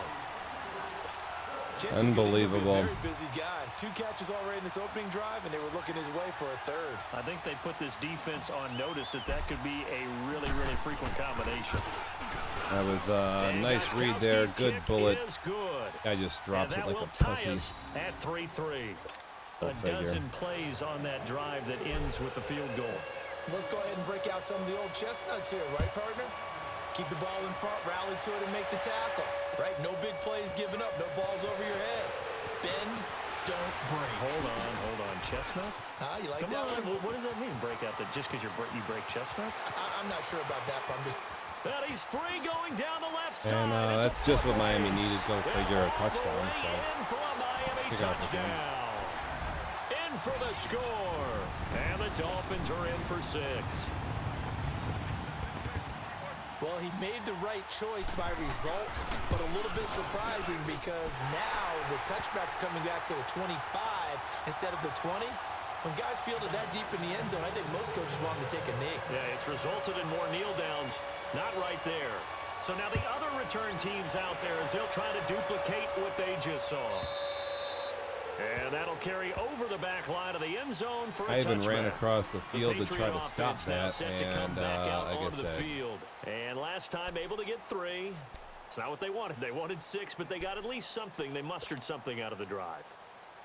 Unbelievable. Very busy guy. 2 catches already in this opening drive, and they were looking his way for a 3rd. I think they put this defense on notice that could be a really, really frequent combination. That was a nice read there. Good bullet. Guy just drops it like a pussy. At 3-3. A dozen plays on that drive that ends with the field goal. Let's go ahead and break out some of the old chestnuts here, right, partner? Keep the ball in front, rally to it, and make the tackle, right? No big plays given up, no balls over your head. Bend, don't break. Hold on. Chestnuts? You like Come that on. one? What does that mean, break out? That just because you break chestnuts? I'm not sure about that, but I'm just... And he's free going down the left side. And that's just what Miami needed. Go figure, a touchdown. In for a Miami touchdown. In for the score. And the Dolphins are in for 6. Well, he made the right choice by result, but a little bit surprising because now with touchbacks coming back to the 25 instead of the 20, when guys field it that deep in the end zone, I think most coaches want them to take a knee. Yeah, it's resulted in more kneel downs. Not right there. So now the other return teams out there as they'll try to duplicate what they just saw. And that'll carry over the back line of the end zone for a touchback. I even ran across the field to try to stop that, and like I said, field. And last time able to get 3. It's not what they wanted. They wanted 6, but they got at least something. They mustered something out of the drive.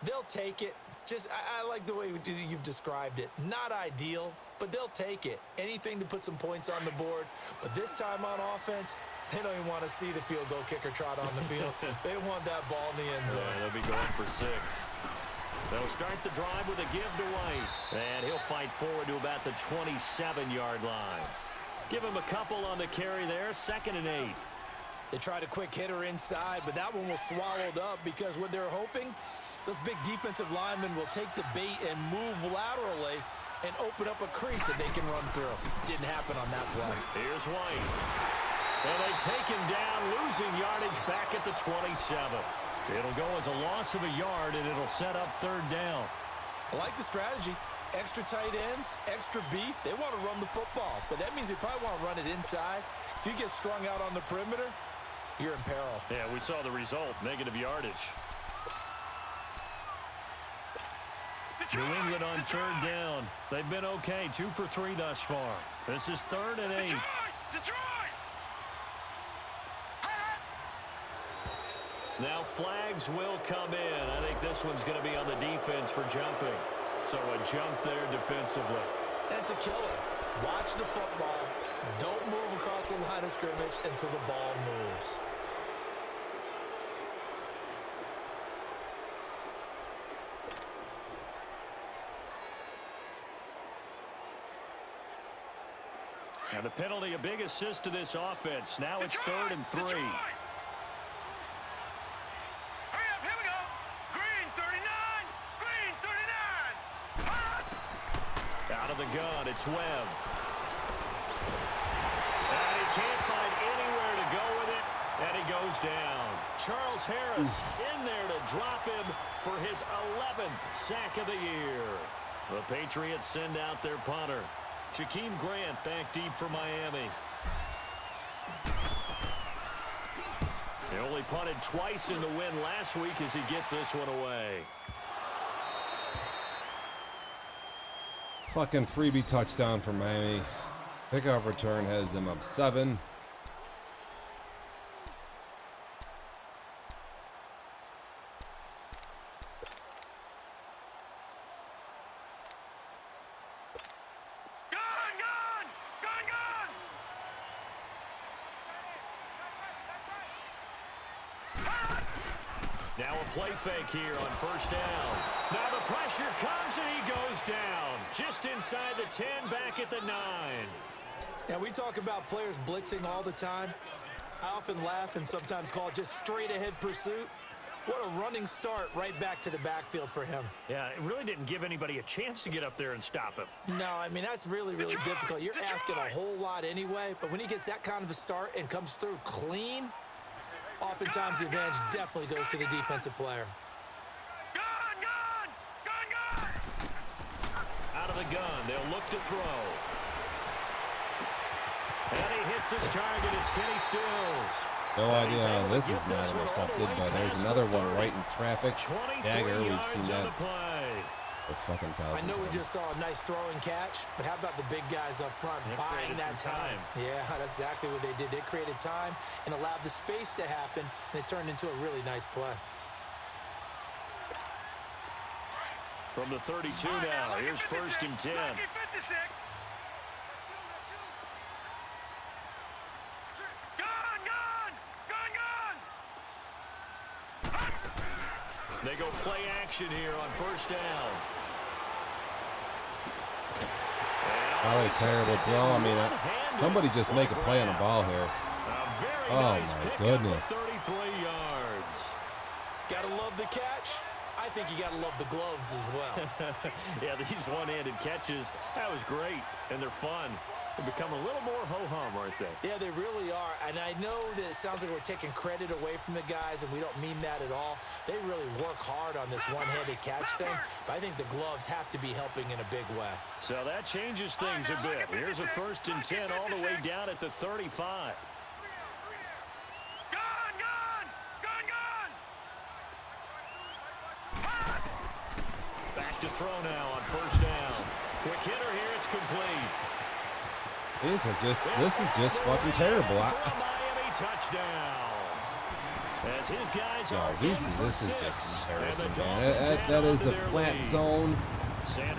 They'll take it. Just, I like the way you've described it. Not ideal, but they'll take it. Anything to put some points on the board. But this time on offense, they don't even want to see the field goal kicker trot on the field. They want that ball in the end zone. Yeah, they'll be going for 6. They'll start the drive with a give to White. And he'll fight forward to about the 27-yard line. Give him a couple on the carry there. 2nd and 8. They tried a quick hitter inside, but that one was swallowed up because what they're hoping, those big defensive linemen will take the bait and move laterally and open up a crease that they can run through. Didn't happen on that play. Here's White. And they take him down, losing yardage back at the 27. It'll go as a loss of a yard, and it'll set up 3rd down. I like the strategy. Extra tight ends, extra beef. They want to run the football, but that means they probably want to run it inside. If you get strung out on the perimeter, you're in peril. Yeah, we saw the result, negative yardage. New England on 3rd down. They've been okay, 2 for 3 thus far. This is 3rd and 8. Detroit! Now flags will come in. I think this one's going to be on the defense for jumping. So a jump there defensively. That's a killer. Watch the football. Don't move across the line of scrimmage until the ball moves. And the penalty, a big assist to this offense. Now it's 3rd and 3. Hurry up, here we go. Green 39. Green 39. Out of the gun, it's Webb. And he can't find anywhere to go with it, and he goes down. Charles Harris in there to drop him for his 11th sack of the year. The Patriots send out their punter. Jakeem Grant back deep for Miami. He only punted twice in the win last week as he gets this one away. fucking freebie touchdown for Miami. Kickoff return has them up 7. Now a play fake here on first down. Now the pressure comes and he goes down. Just inside the 10, back at the 9. Now we talk about players blitzing all the time. I often laugh and sometimes call it just straight ahead pursuit. What a running start right back to the backfield for him. Yeah, it really didn't give anybody a chance to get up there and stop him. No, I mean, that's really, really difficult. You're asking a whole lot anyway, but when he gets that kind of a start and comes through clean, oftentimes the advantage definitely goes to the defensive player. Out of the gun, they'll look to throw. And he hits his target. It's Kenny Stills. No idea how this is not intercepted, but there's another one right in traffic. Dagger, we've seen that for fucking thousands. I know we just saw a nice throwing catch, but how about the big guys up front buying that time? Yeah, that's exactly what they did. They created time and allowed the space to happen, and it turned into a really nice play. From the 32 now, here's first and 10. They go play action here on first down. Probably a terrible throw. I mean, somebody just make a play on the ball here. Oh, my goodness. 33 yards. Gotta love the catch. I think you gotta love the gloves as well. Yeah, these one-handed catches, that was great, and they're fun. They become a little more ho-hum, aren't they? Yeah, they really are. And I know that it sounds like we're taking credit away from the guys, and we don't mean that at all. They really work hard on this one-handed catch thing, but I think the gloves have to be helping in a big way. So that changes things a bit. Here's a first and 10 all the way down at the 35. Back to throw now on first down. Quick hitter here, it's complete. This is just fucking terrible. Miami touchdown. As his guys are this is just embarrassing, man. That is a flat zone.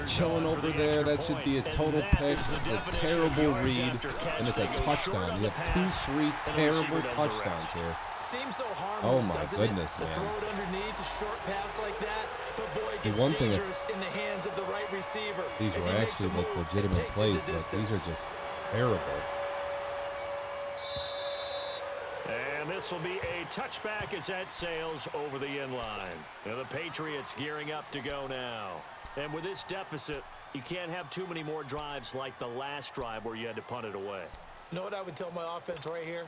Chilling over there, that should be a total pick. It's a terrible read, and it's a touchdown. You have 2 terrible touchdowns here. Seems so harmless, oh my goodness, man. Throw it underneath, a short pass like that, but boy, it gets dangerous in the hands of the right receiver. These were actually like legitimate plays, but these are just terrible. And this will be a touchback as that sails over the end line. Now the Patriots gearing up to go now. And with this deficit, you can't have too many more drives like the last drive where you had to punt it away. You know what I would tell my offense right here?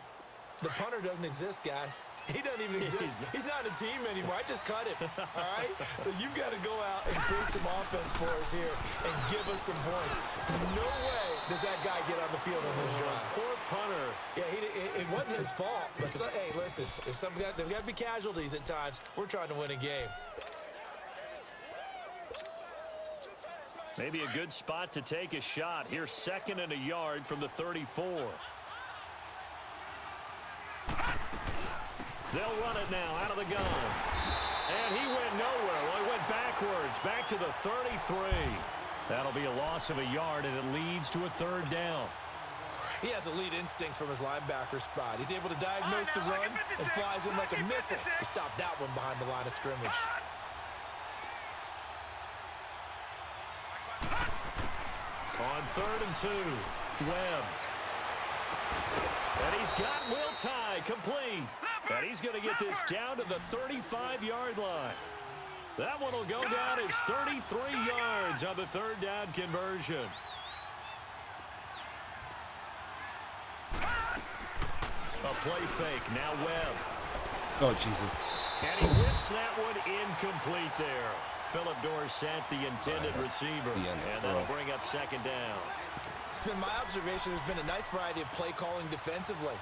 The punter doesn't exist, guys. He doesn't even exist. He's not a team anymore. I just cut him, all right? So you've got to go out and create some offense for us here and give us some points. No way does that guy get on the field on this drive. Poor punter. Yeah, it wasn't his fault. But hey, listen, there's got to be casualties at times. We're trying to win a game. Maybe a good spot to take a shot. Here's 2nd and a yard from the 34. They'll run it now out of the gun. And he went nowhere. Well, he went backwards, back to the 33. That'll be a loss of a yard, and it leads to a 3rd down. He has elite instincts from his linebacker spot. He's able to diagnose the run and flies in like a missile to stop that one behind the line of scrimmage. On 3rd and 2, Webb. And he's got Will Tye complete. And he's going to get this down to the 35-yard line. That one will go down as 33 yards on the 3rd down conversion. A play fake, now Webb. Oh, Jesus. And he whips that one incomplete there. Philip Dorsett, the intended receiver. And that'll bring up 2nd down. It's been my observation there's been a nice variety of play calling defensively.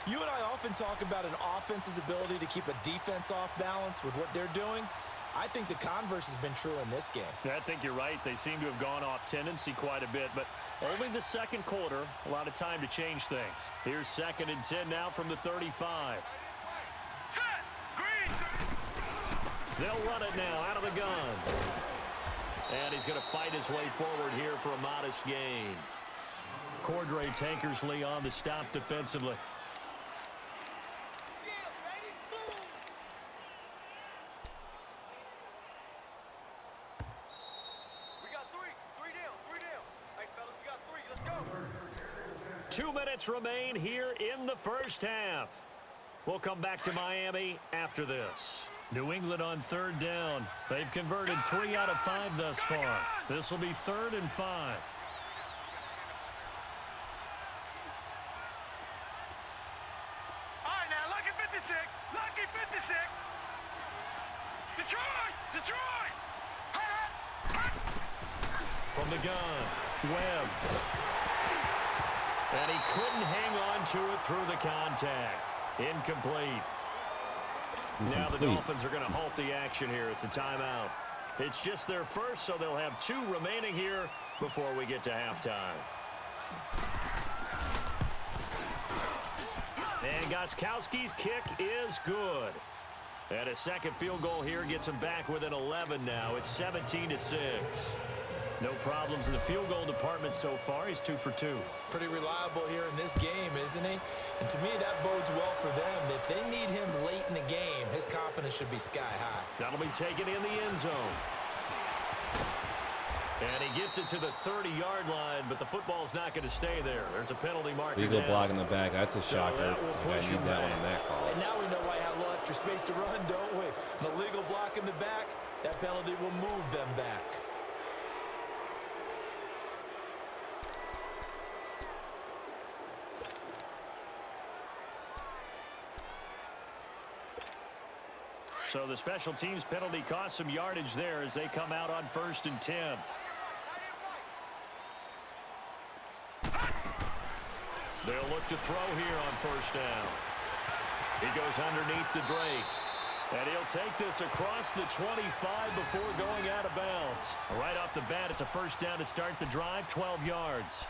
You and I often talk about an offense's ability to keep a defense off balance with what they're doing. I think the converse has been true in this game. I think you're right. They seem to have gone off tendency quite a bit, but Only the second quarter, a lot of time to change things. Here's 2nd and 10 now from the 35. Set. Green. They'll run it now out of the gun. And he's going to fight his way forward here for a modest gain. Cordray Tankersley on the stop defensively. We got three. Three down. Three down. Hey, fellas, we got three. Let's go. 2 minutes remain here in the first half. We'll come back to Miami after this. New England on 3rd down. They've converted 3 out of 5 thus far. This will be 3rd and 5. All right, now, lucky 56. Lucky 56. Detroit. Detroit. From the gun, Webb. And he couldn't hang on to it through the contact. Incomplete. Now the Dolphins are going to halt the action here. It's a timeout. It's just their first, so they'll have 2 remaining here before we get to halftime. And Gostkowski's kick is good. And a second field goal here gets them back within 11 now. It's 17-6. No problems in the field goal department so far. He's 2 for 2. Pretty reliable here in this game, isn't he? And to me, that bodes well for them. If they need him late in the game, his confidence should be sky high. That'll be taken in the end zone. And he gets it to the 30-yard line, but the football's not going to stay there. There's a penalty marker Legal down. block in the back. That's a So shocker. that will I push need him that one back. in that call. And now we know why I have a little extra space to run, don't we? An illegal block in the back, that penalty will move them back. So the special teams penalty cost some yardage there as they come out on 1st and 10. They'll look to throw here on 1st down. He goes underneath to Drake. And he'll take this across the 25 before going out of bounds. Right off the bat, it's a 1st down to start the drive, 12 yards.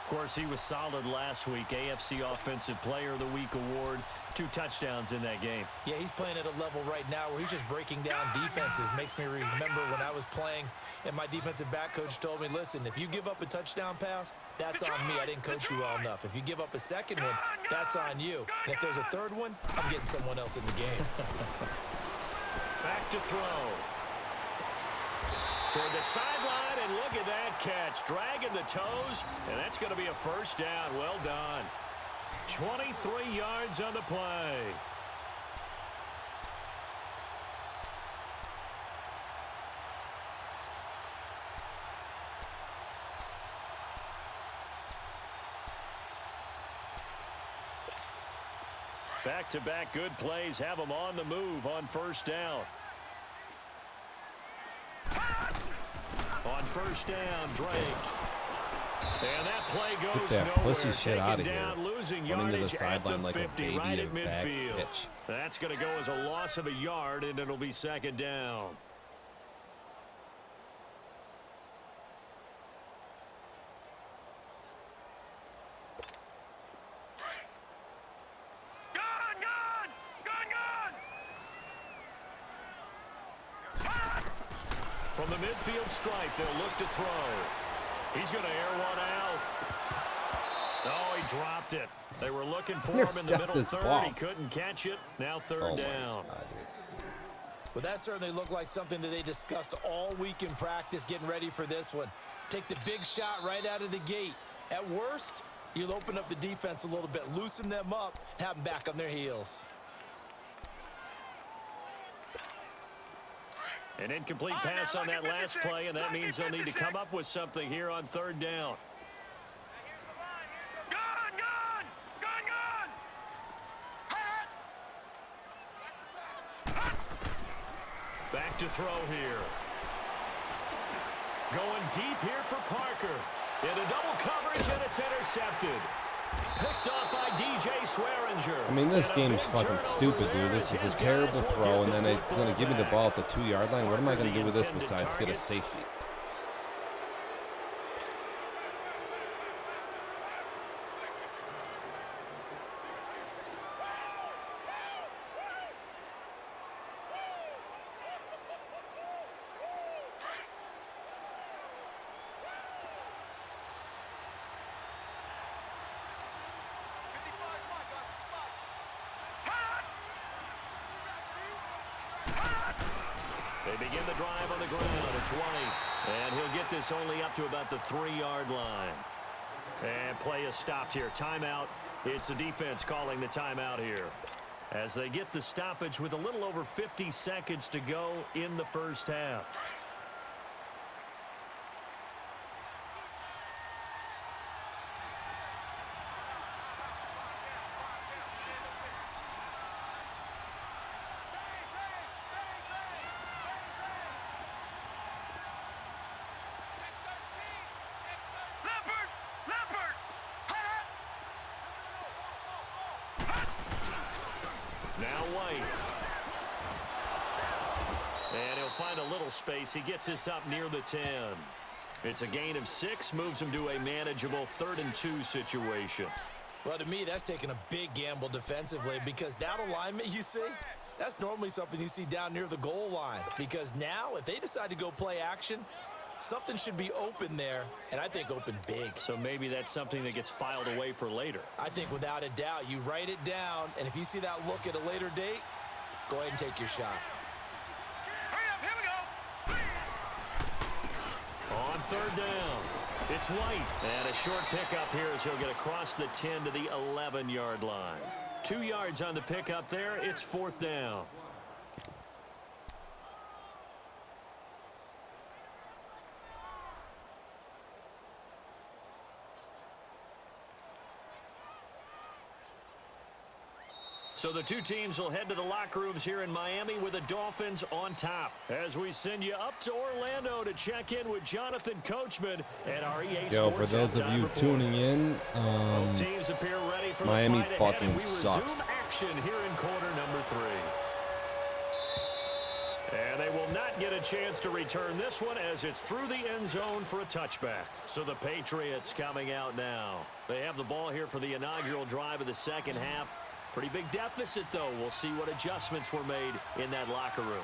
Of course, he was solid last week. AFC Offensive Player of the Week award. 2 touchdowns in that game. Yeah, he's playing at a level right now where he's just breaking down defenses. Makes me remember when I was playing and my defensive back coach told me, listen, if you give up a touchdown pass, that's on me. I didn't coach you well enough. If you give up a second one, that's on you. And if there's a third one, I'm getting someone else in the game. Back to throw. Toward the sideline, and look at that catch. Dragging the toes, and that's going to be a 1st down. Well done. 23 yards on the play. Back-to-back good plays have them on the move on 1st down. On 1st down, Drake. And that play goes that nowhere. pussy shit Taken outta here. down, losing Running to the yardage at sideline the like a 50, baby right at at back midfield. pitch. That's going to go as a loss of a yard, and it'll be 2nd down. From the midfield stripe, they'll look to throw. He's going to air one out. Oh, he dropped it. They were looking for him in the middle Intercept this 3rd. ball. He couldn't catch it. Now 3rd down. Well, that certainly looked like something that they discussed all week in practice getting ready for this one. Take the big shot right out of the gate. At worst, you'll open up the defense a little bit, loosen them up, and have them back on their heels. An incomplete pass on that last play, and that means they'll need to come up with something here on 3rd down. Back to throw here. Going deep here for Parker. Into double coverage, and it's intercepted. Picked up by DJ Swearinger. I mean, this And a game's big fucking turnover stupid, there dude. This as is a his terrible guys will throw, get and the then it's going to give me the football ball at back. the 2-yard line. What am I going to do with this Intended besides get a target. safety? They begin the drive on the ground. It's White. And he'll get this only up to about the 3-yard line. And play is stopped here. Timeout. It's the defense calling the timeout here, as they get the stoppage with a little over 50 seconds to go in the first half. Now White. And he'll find a little space. He gets this up near the 10. It's a gain of 6, moves him to a manageable 3rd and 2 situation. Well, to me, that's taking a big gamble defensively, because that alignment you see, that's normally something you see down near the goal line. Because now, if they decide to go play action, something should be open there, and I think open big. So maybe that's something that gets filed away for later. I think without a doubt, you write it down, and if you see that look at a later date, go ahead and take your shot. Hurry up, here we go. On 3rd down, it's White. And a short pickup here as he'll get across the 10 to the 11-yard line. 2 yards on the pickup there. It's 4th down. So the two teams will head to the locker rooms here in Miami with the Dolphins on top. As we send you up to Orlando to check in with Jonathan Coachman at our EA Yo, Sports for those of Halftime you Report. tuning in, Both teams appear ready for Miami the fight ahead, fucking and we sucks. resume action here in quarter number 3. And they will not get a chance to return this one as it's through the end zone for a touchback. So the Patriots coming out now. They have the ball here for the inaugural drive of the second half. Pretty big deficit, though. We'll see what adjustments were made in that locker room.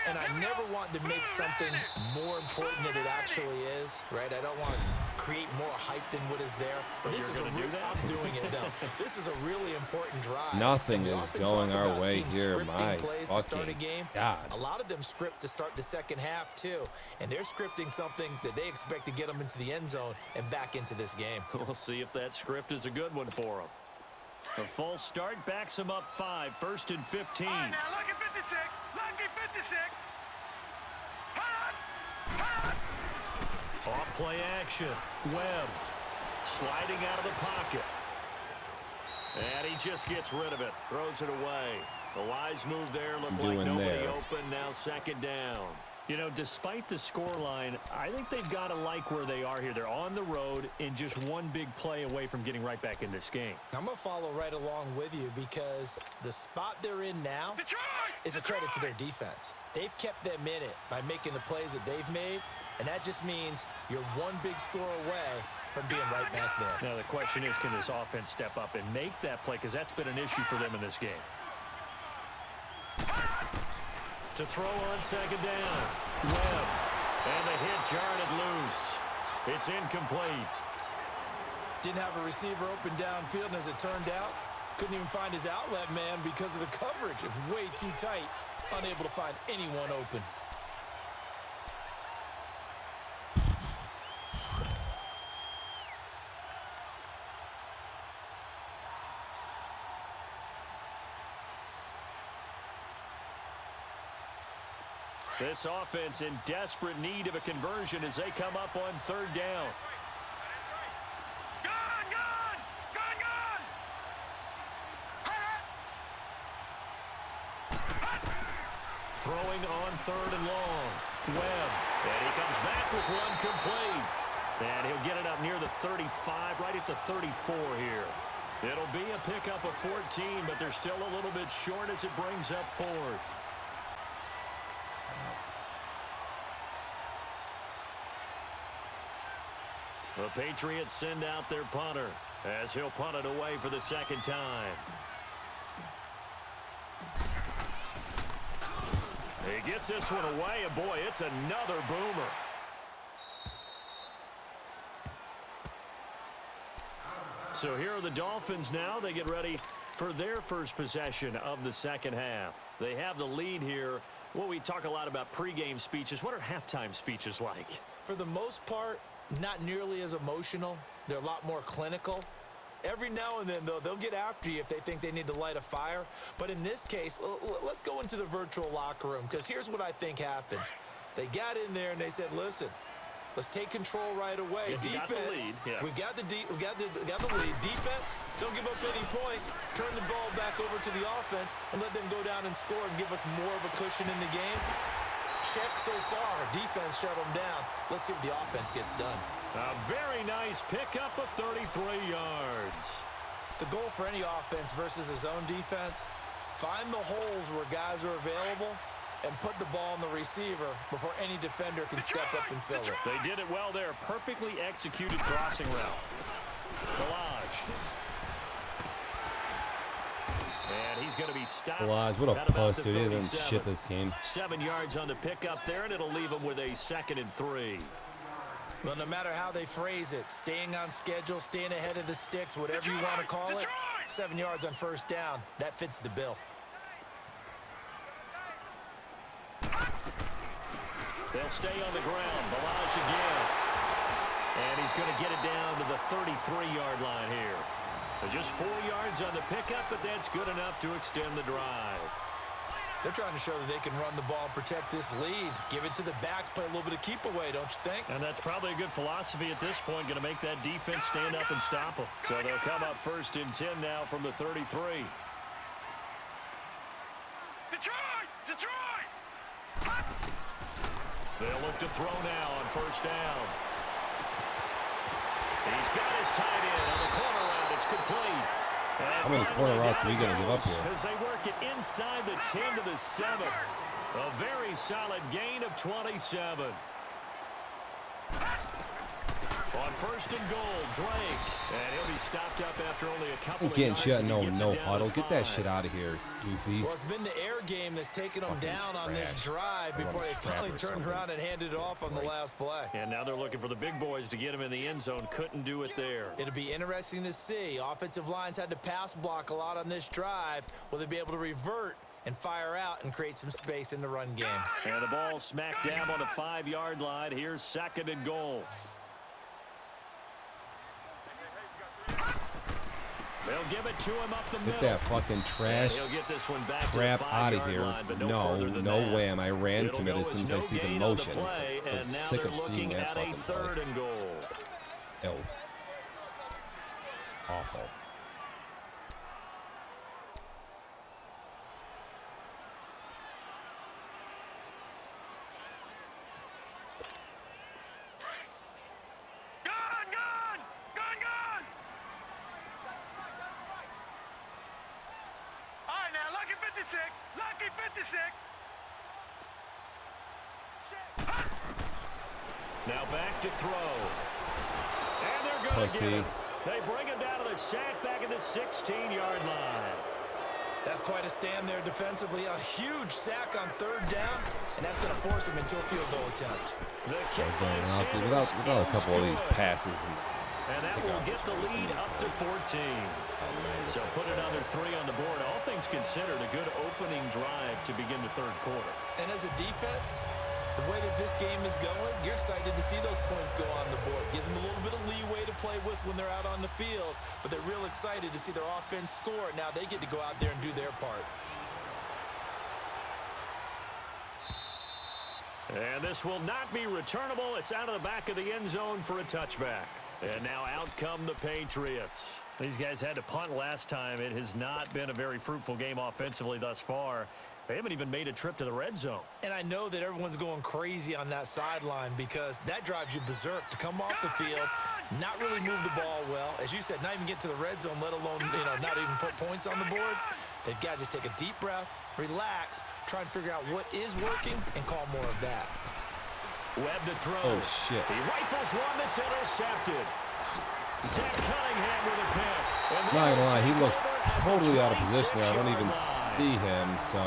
And I never want to make something more important than it actually is, right? I don't want to create more hype than what is there. But this you're is gonna do that? I'm doing it, though. This is a really important drive. Nothing And we is often going talk our about way teams here. scripting My plays to start a fucking game. God. A lot of them script to start the second half, too. And they're scripting something that they expect to get them into the end zone and back into this game. We'll see if that script is a good one for them. The false start backs him up 5, 1st and 15. All right, now, lucky 56. Lucky 56. Off play action. Webb sliding out of the pocket. And he just gets rid of it. Throws it away. The wise move there. Looked like Doing nobody there. open. Now 2nd down. You know, despite the scoreline, I think they've got to like where they are here. They're on the road and just one big play away from getting right back in this game. I'm going to follow right along with you, because the spot they're in now Detroit! is a credit to their defense. They've kept them in it by making the plays that they've made, and that just means you're one big score away from being right back there. Now the question is, can this offense step up and make that play? Because that's been an issue for them in this game. To throw on 2nd down. Webb. And the hit jarred it loose. It's incomplete. Didn't have a receiver open downfield, and as it turned out, couldn't even find his outlet man because of the coverage. It was way too tight, unable to find anyone open. This offense in desperate need of a conversion as they come up on 3rd down. Gone, gone! Gone, gone! Throwing on 3rd and long. Webb. And he comes back with one complete. And he'll get it up near the 35, right at the 34 here. It'll be a pickup of 14, but they're still a little bit short as it brings up 4th. The Patriots send out their punter as he'll punt it away for the 2nd time. He gets this one away, and boy, it's another boomer. So here are the Dolphins now. They get ready for their first possession of the second half. They have the lead here Well, we talk a lot about pregame speeches. What are halftime speeches like? For the most part, not nearly as emotional. They're a lot more clinical. Every now and then, though, they'll get after you if they think they need to light a fire. But in this case, let's go into the virtual locker room, because here's what I think happened. They got in there and they said, listen, let's take control right away. Yeah, defense, we've got the lead. Defense, don't give up any points. Turn the ball back over to the offense and let them go down and score and give us more of a cushion in the game. Check so far. Defense shut them down. Let's see what the offense gets done. A very nice pickup of 33 yards. The goal for any offense versus his own defense, find the holes where guys are available and put the ball on the receiver before any defender can step up and fill it. They did it well there. Perfectly executed crossing route. Balaj. And he's going to be stopped. Balaj, what a puss, dude. He doesn't shit this game. 7 yards on the pickup there, and it'll leave him with a 2nd and 3. Well, no matter how they phrase it, staying on schedule, staying ahead of the sticks, whatever you want to call it, 7 yards on first down, that fits the bill. They'll stay on the ground. Balaj again. And he's going to get it down to the 33-yard line here. So just 4 yards on the pickup, but that's good enough to extend the drive. They're trying to show that they can run the ball and protect this lead. Give it to the backs, play a little bit of keep away, don't you think? And that's probably a good philosophy at this point, going to make that defense stand up and stop them. So they'll come up 1st and 10 now from the 33. Detroit! Detroit! They'll look to throw now on 1st down. He's got his tight end on the corner route. It's complete. How many corner routes are we going to give up here? As they work it inside the 10 to the 7. A very solid gain of 27. On 1st and goal, Drake. And he'll be stopped up after only a couple of yards. Shit, no huddle. Get that shit out of here, goofy. Well, it's been the air game that's taken them down on this drive before they finally turned around and handed it off on the last play. And now they're looking for the big boys to get him in the end zone. Couldn't do it there. It'll be interesting to see. Offensive lines had to pass block a lot on this drive. Will they be able to revert and fire out and create some space in the run game? And the ball smack dab on the 5-yard line. Here's 2nd and goal. They'll give it to him up the middle. Get that fucking trash he'll get this one back crap to the out of 5-yard here. line, but No way am I ran It'll from it go as soon as no I see the gain on motion. play, I'm and now sick they're of seeing looking that at a fucking 3rd play. and goal. Ew. Awful. Gone! All right, now, lucky 56. Lucky 56. Now back to throw. And they're going to get it. They bring him down to the sack back at the 16-yard line. That's quite a stand there defensively. A huge sack on 3rd down, and that's going to force him into a field goal attempt. The kick by Sanders Without a couple of these passes. And that will get the lead up to 14. So put another 3 on the board. All things considered, a good opening drive to begin the 3rd quarter. And as a defense, the way that this game is going, you're excited to see those points go on the board. Gives them a little bit of leeway to play with when they're out on the field, but they're real excited to see their offense score. Now they get to go out there and do their part. And this will not be returnable. It's out of the back of the end zone for a touchback. And now out come the Patriots. These guys had to punt last time. It has not been a very fruitful game offensively thus far. They haven't even made a trip to the red zone. And I know that everyone's going crazy on that sideline because that drives you berserk to come off the field, not really move the ball well. As you said, not even get to the red zone, let alone, not even put points on the board. They've got to just take a deep breath, relax, try and figure out what is working, and call more of that. Webb to throw. Oh, shit. He rifles one that's intercepted. Zach Cunningham with a pick. Not gonna lie, he looks totally out of position there. I don't even see him, so.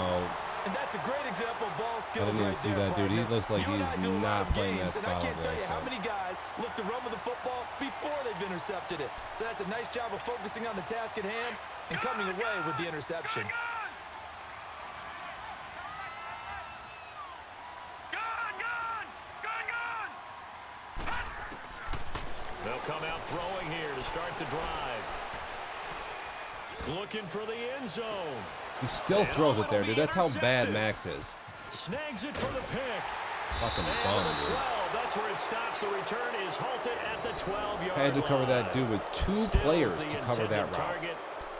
And that's a great example of ball skills. I didn't even see that dude. He looks like he's not playing that spot. And I can't tell you how many guys look to run with the football before they've intercepted it. So that's a nice job of focusing on the task at hand and coming away with the interception. throwing here to start the drive. Looking for the end zone. He still throws it there, dude. That's how bad Max is. Snags it for the pick. Fucking And bum, the dude. 12, that's where it stops. The return is halted at the 12-yard line. I had to cover that dude with two Still players the to cover that intended route. target.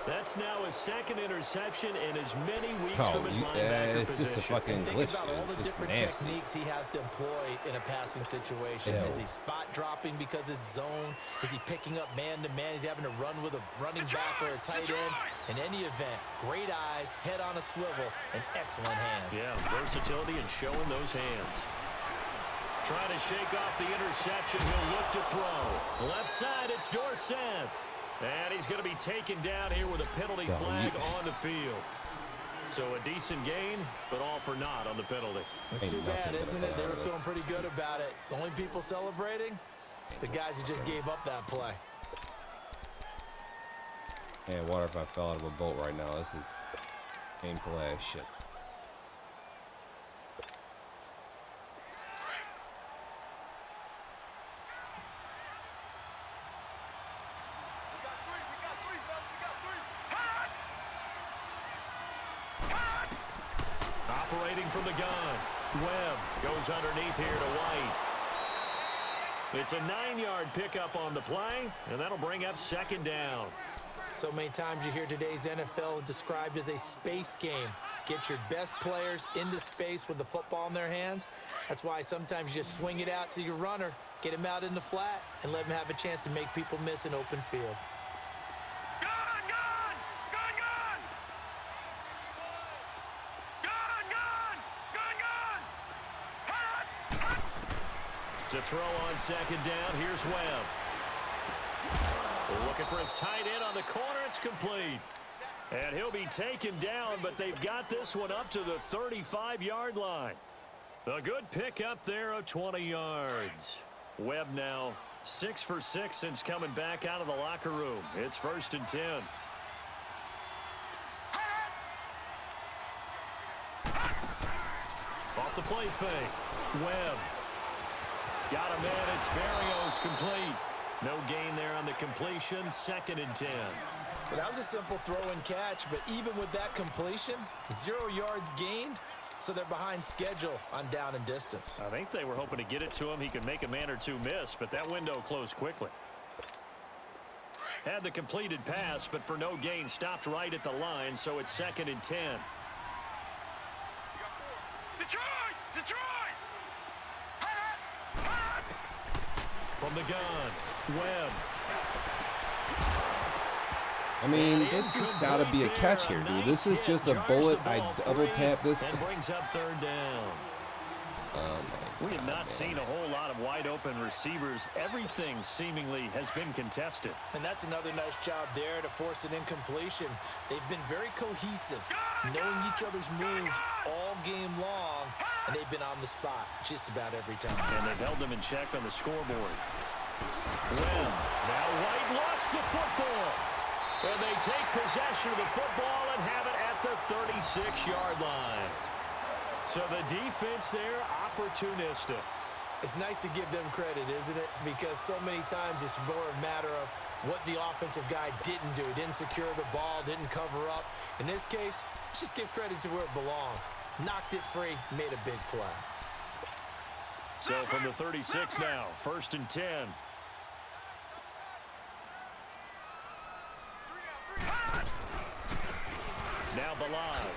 That's now his second interception in as many weeks Oh, from his linebacker it's just a position. fucking Think glitch, about dude. all It's the just different nasty. techniques he has to employ in a passing situation. Ew. Is he spot dropping because it's zone? Is he picking up man-to-man? Is he having to run with a running back or a tight end? In any event, great eyes, head on a swivel, and excellent hands. Yeah, versatility and showing those hands. Trying to shake off the interception. He'll look to throw. Left side, it's Dorsett. And he's going to be taken down here with a penalty flag on the field. So a decent gain, but all for naught on the penalty. It's too bad, isn't it? They were feeling pretty good about it. The only people celebrating, the guys who just gave up that play. Man, what if I fell out of a boat right now? This is painful ass shit. Operating from the gun. Webb goes underneath here to White. It's a 9-yard pickup on the play, and that'll bring up second down. So many times you hear today's NFL described as a space game. Get your best players into space with the football in their hands. That's why sometimes you just swing it out to your runner, get him out in the flat, and let him have a chance to make people miss an open field. To throw on second down, here's Webb. Looking for his tight end on the corner. It's complete. And he'll be taken down, but they've got this one up to the 35-yard line. A good pick up there of 20 yards. Webb now 6 for 6 since coming back out of the locker room. It's 1st and 10. Off the play fake. Webb. Got him in. It's Berrios complete. No gain there on the completion. 2nd and 10. Well, that was a simple throw and catch, but even with that completion, 0 yards gained, so they're behind schedule on down and distance. I think they were hoping to get it to him. He could make a man or two miss, but that window closed quickly. Had the completed pass, but for no gain, stopped right at the line, so it's 2nd and 10. Detroit! From the gun, Webb. I mean, this has got to be a catch here, dude. This is just a bullet. I double tap this. And brings up 3rd down. We have not seen a whole lot of wide open receivers. Everything seemingly has been contested. And that's another nice job there to force an incompletion. They've been very cohesive, knowing each other's moves all game long, and they've been on the spot just about every time. And they've held them in check on the scoreboard. Webb. Now White lost the football. And they take possession of the football and have it at the 36-yard line. So the defense there, opportunistic. It's nice to give them credit, isn't it? Because so many times it's more a matter of what the offensive guy didn't do. Didn't secure the ball, didn't cover up. In this case, let's just give credit to where it belongs. Knocked it free, made a big play. So from the 36 now, 1st and 10. Now Balaj.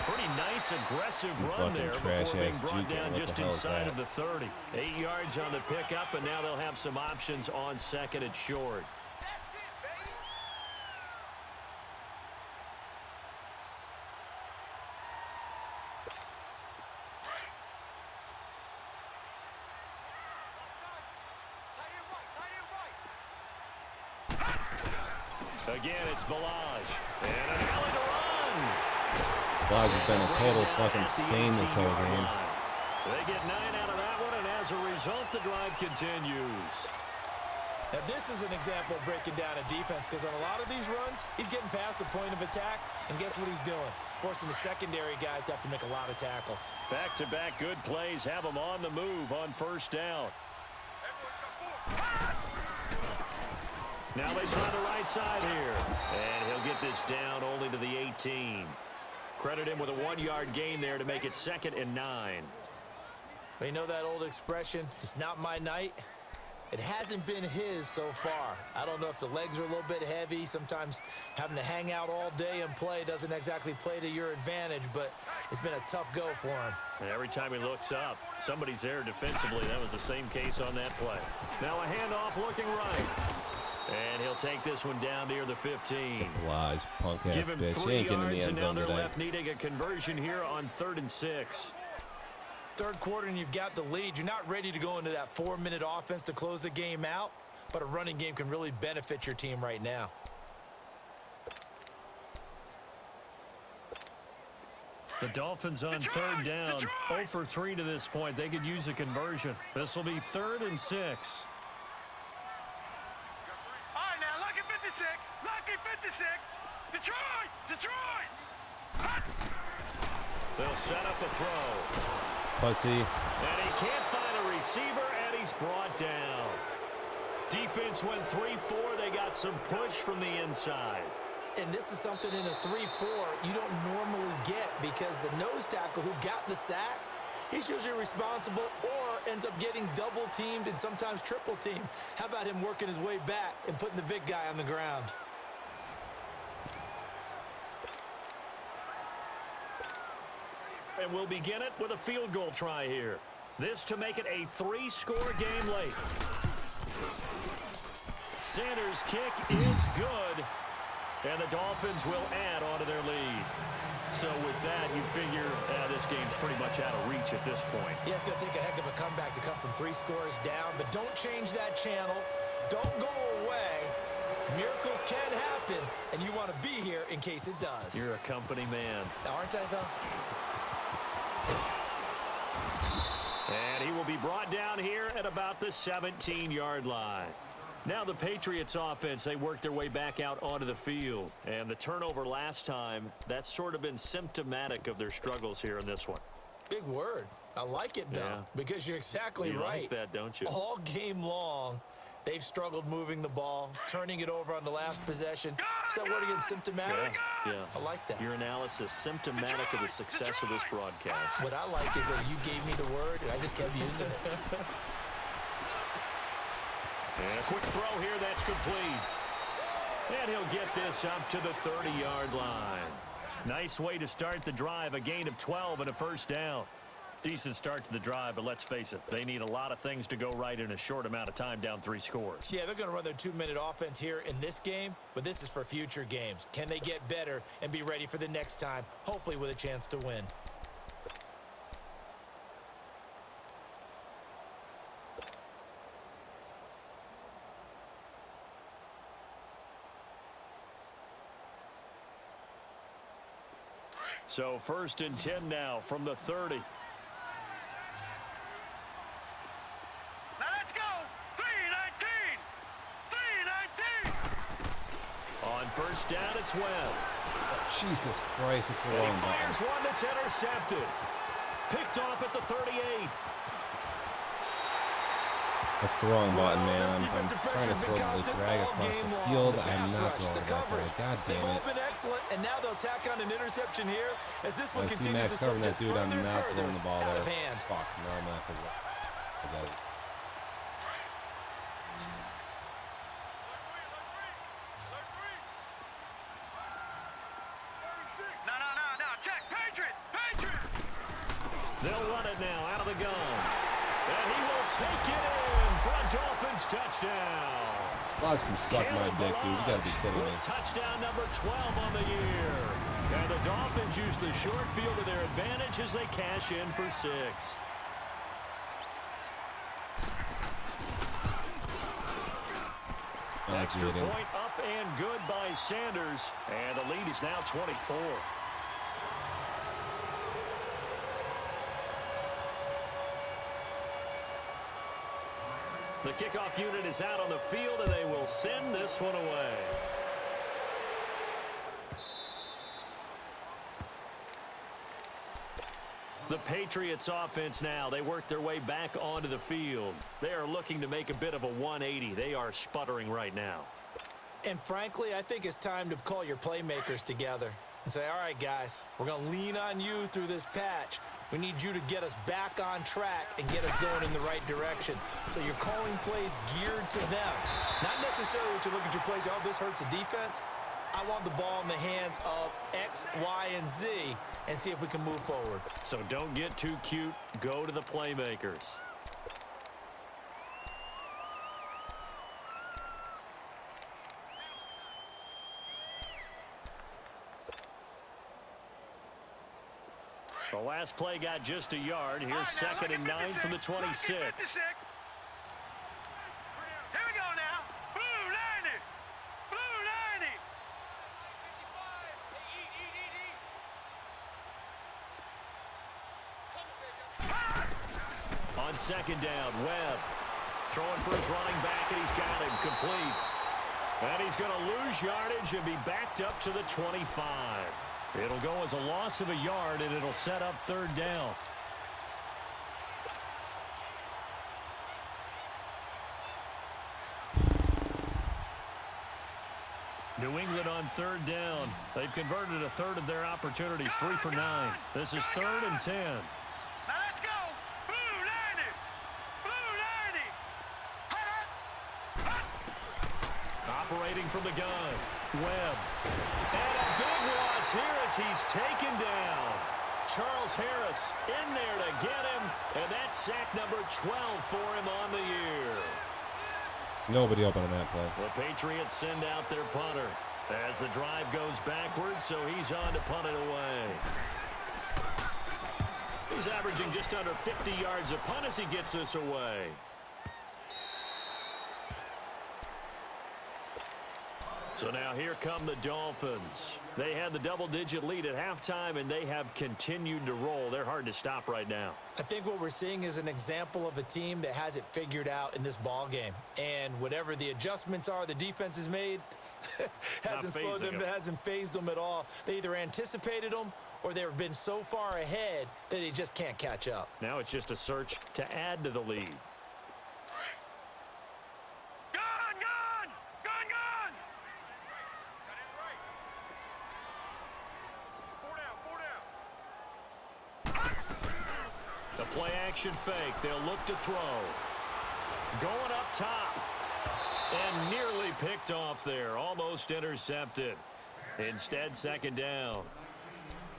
Pretty nice, aggressive run there before being brought down just inside of the 30. 8 yards on the pickup, and now they'll have some options on 2nd and short. Again, it's Balaj. And an alley to run. Balaj has been a total fucking stain this whole game. They get 9 out of that one, and as a result, the drive continues. Now, this is an example of breaking down a defense, because on a lot of these runs, he's getting past the point of attack, and guess what he's doing? Forcing the secondary guys to have to make a lot of tackles. Back-to-back good plays have them on the move on 1st down. Now they try the right side here. And he'll get this down only to the 18. Credit him with a 1-yard gain there to make it 2nd and 9. You know that old expression, it's not my night? It hasn't been his so far. I don't know if the legs are a little bit heavy. Sometimes having to hang out all day and play doesn't exactly play to your advantage, but it's been a tough go for him. And every time he looks up, somebody's there defensively. That was the same case on that play. Now a handoff looking right. And he'll take this one down near the 15. Lies, punk ass Give him bitch. He 3 ain't getting in the yards, end and now zone they're today. left needing a conversion here on 3rd and 6. Third quarter and you've got the lead. You're not ready to go into that 4-minute offense to close the game out, but a running game can really benefit your team right now. The Dolphins on 3rd down. 0 for 3 to this point. They could use a conversion. This will be 3rd and 6. All right, now, lucky 56. Lucky 56. Detroit! Detroit! Hot! They'll set up a throw. Pussy. And he can't find a receiver, and he's brought down. Defense went 3-4. They got some push from the inside. And this is something in a 3-4 you don't normally get because the nose tackle who got the sack, he's usually responsible or ends up getting double teamed and sometimes triple teamed. How about him working his way back and putting the big guy on the ground? And we'll begin it with a field goal try here. This to make it a 3-score game late. Sanders' kick is good. And the Dolphins will add on to their lead. So with that, you figure this game's pretty much out of reach at this point. Yeah, it's going to take a heck of a comeback to come from 3 scores down, but don't change that channel. Don't go away. Miracles can happen, and you want to be here in case it does. You're a company man. Aren't I, though? And he will be brought down here at about the 17-yard line. Now the Patriots offense, they work their way back out onto the field. And the turnover last time, that's sort of been symptomatic of their struggles here in this one. Big word. I like it, though, Yeah. because you're exactly You right. like that, don't you? All game long, they've struggled moving the ball, turning it over on the last possession. Is that word again, symptomatic? Yeah. I like that. Your analysis, symptomatic of the success of this broadcast. What I like is that you gave me the word, and I just kept using it. And a quick throw here, that's complete. And he'll get this up to the 30-yard line. Nice way to start the drive, a gain of 12 and a first down. Decent start to the drive, but let's face it, they need a lot of things to go right in a short amount of time, down 3 scores. Yeah, they're going to run their 2-minute offense here in this game, but this is for future games. Can they get better and be ready for the next time, hopefully with a chance to win? So 1st and 10 now from the 30. Now let's go. 3-19. 3-19. On 1st down, it's Webb. Jesus Christ, it's a And long he ball. fires one that's intercepted. Picked off at the 38. That's the wrong button, man. This I'm defensive trying to pressure's been throw this constant drag all across game the long. field. The I'm pass not rush, throwing the it that coverage. way. God They've damn all it. been excellent, and now they'll tack on an interception here as this one I see continues Max to covering slip that just dude. I'm further and not further throwing the ball out there. of hand. Fuck, no, I'm not throwing it. I got it. No. Check. Patriot. Patriot. They'll run it now out of the gun. And he will take it in for a Dolphins touchdown. Logs can suck my dick, dude. You gotta be kidding me. Touchdown number 12 on the year. And the Dolphins use the short field to their advantage as they cash in for 6. Extra point up and good by Sanders. And the lead is now 24. The kickoff unit is out on the field, and they will send this one away. The Patriots offense now, they work their way back onto the field. They are looking to make a bit of a 180. They are sputtering right now. And frankly, I think it's time to call your playmakers together and say, all right, guys, we're going to lean on you through this patch. We need you to get us back on track and get us going in the right direction. So you're calling plays geared to them. Not necessarily that you look at your plays, oh, this hurts the defense. I want the ball in the hands of X, Y, and Z and see if we can move forward. So don't get too cute. Go to the playmakers. The last play got just a yard. Here's second and 9 from the 26. Here we go now. Blue 90. Blue 90. On second down, Webb throwing for his running back, and he's got him complete. And he's going to lose yardage and be backed up to the 25. It'll go as a loss of a yard, and it'll set up third down. New England on third down. They've converted a third of their opportunities, 3 for 9. This is 3rd and 10. Now let's go. Blue 90. Blue 90. Operating from the gun. Webb. And a big loss here as he's taken down. Charles Harris in there to get him. And that's sack number 12 for him on the year. Nobody open on that play. The Patriots send out their punter as the drive goes backwards, so he's on to punt it away. He's averaging just under 50 yards a punt as he gets this away. So now here come the Dolphins. They had the double-digit lead at halftime, and they have continued to roll. They're hard to stop right now. I think what we're seeing is an example of a team that has it figured out in this ball game. And whatever the adjustments are the defense has made hasn't slowed them, hasn't phased them at all. They either anticipated them or they've been so far ahead that they just can't catch up. Now it's just a search to add to the lead. Play action fake. They'll look to throw. Going up top. And nearly picked off there. Almost intercepted. Instead, second down.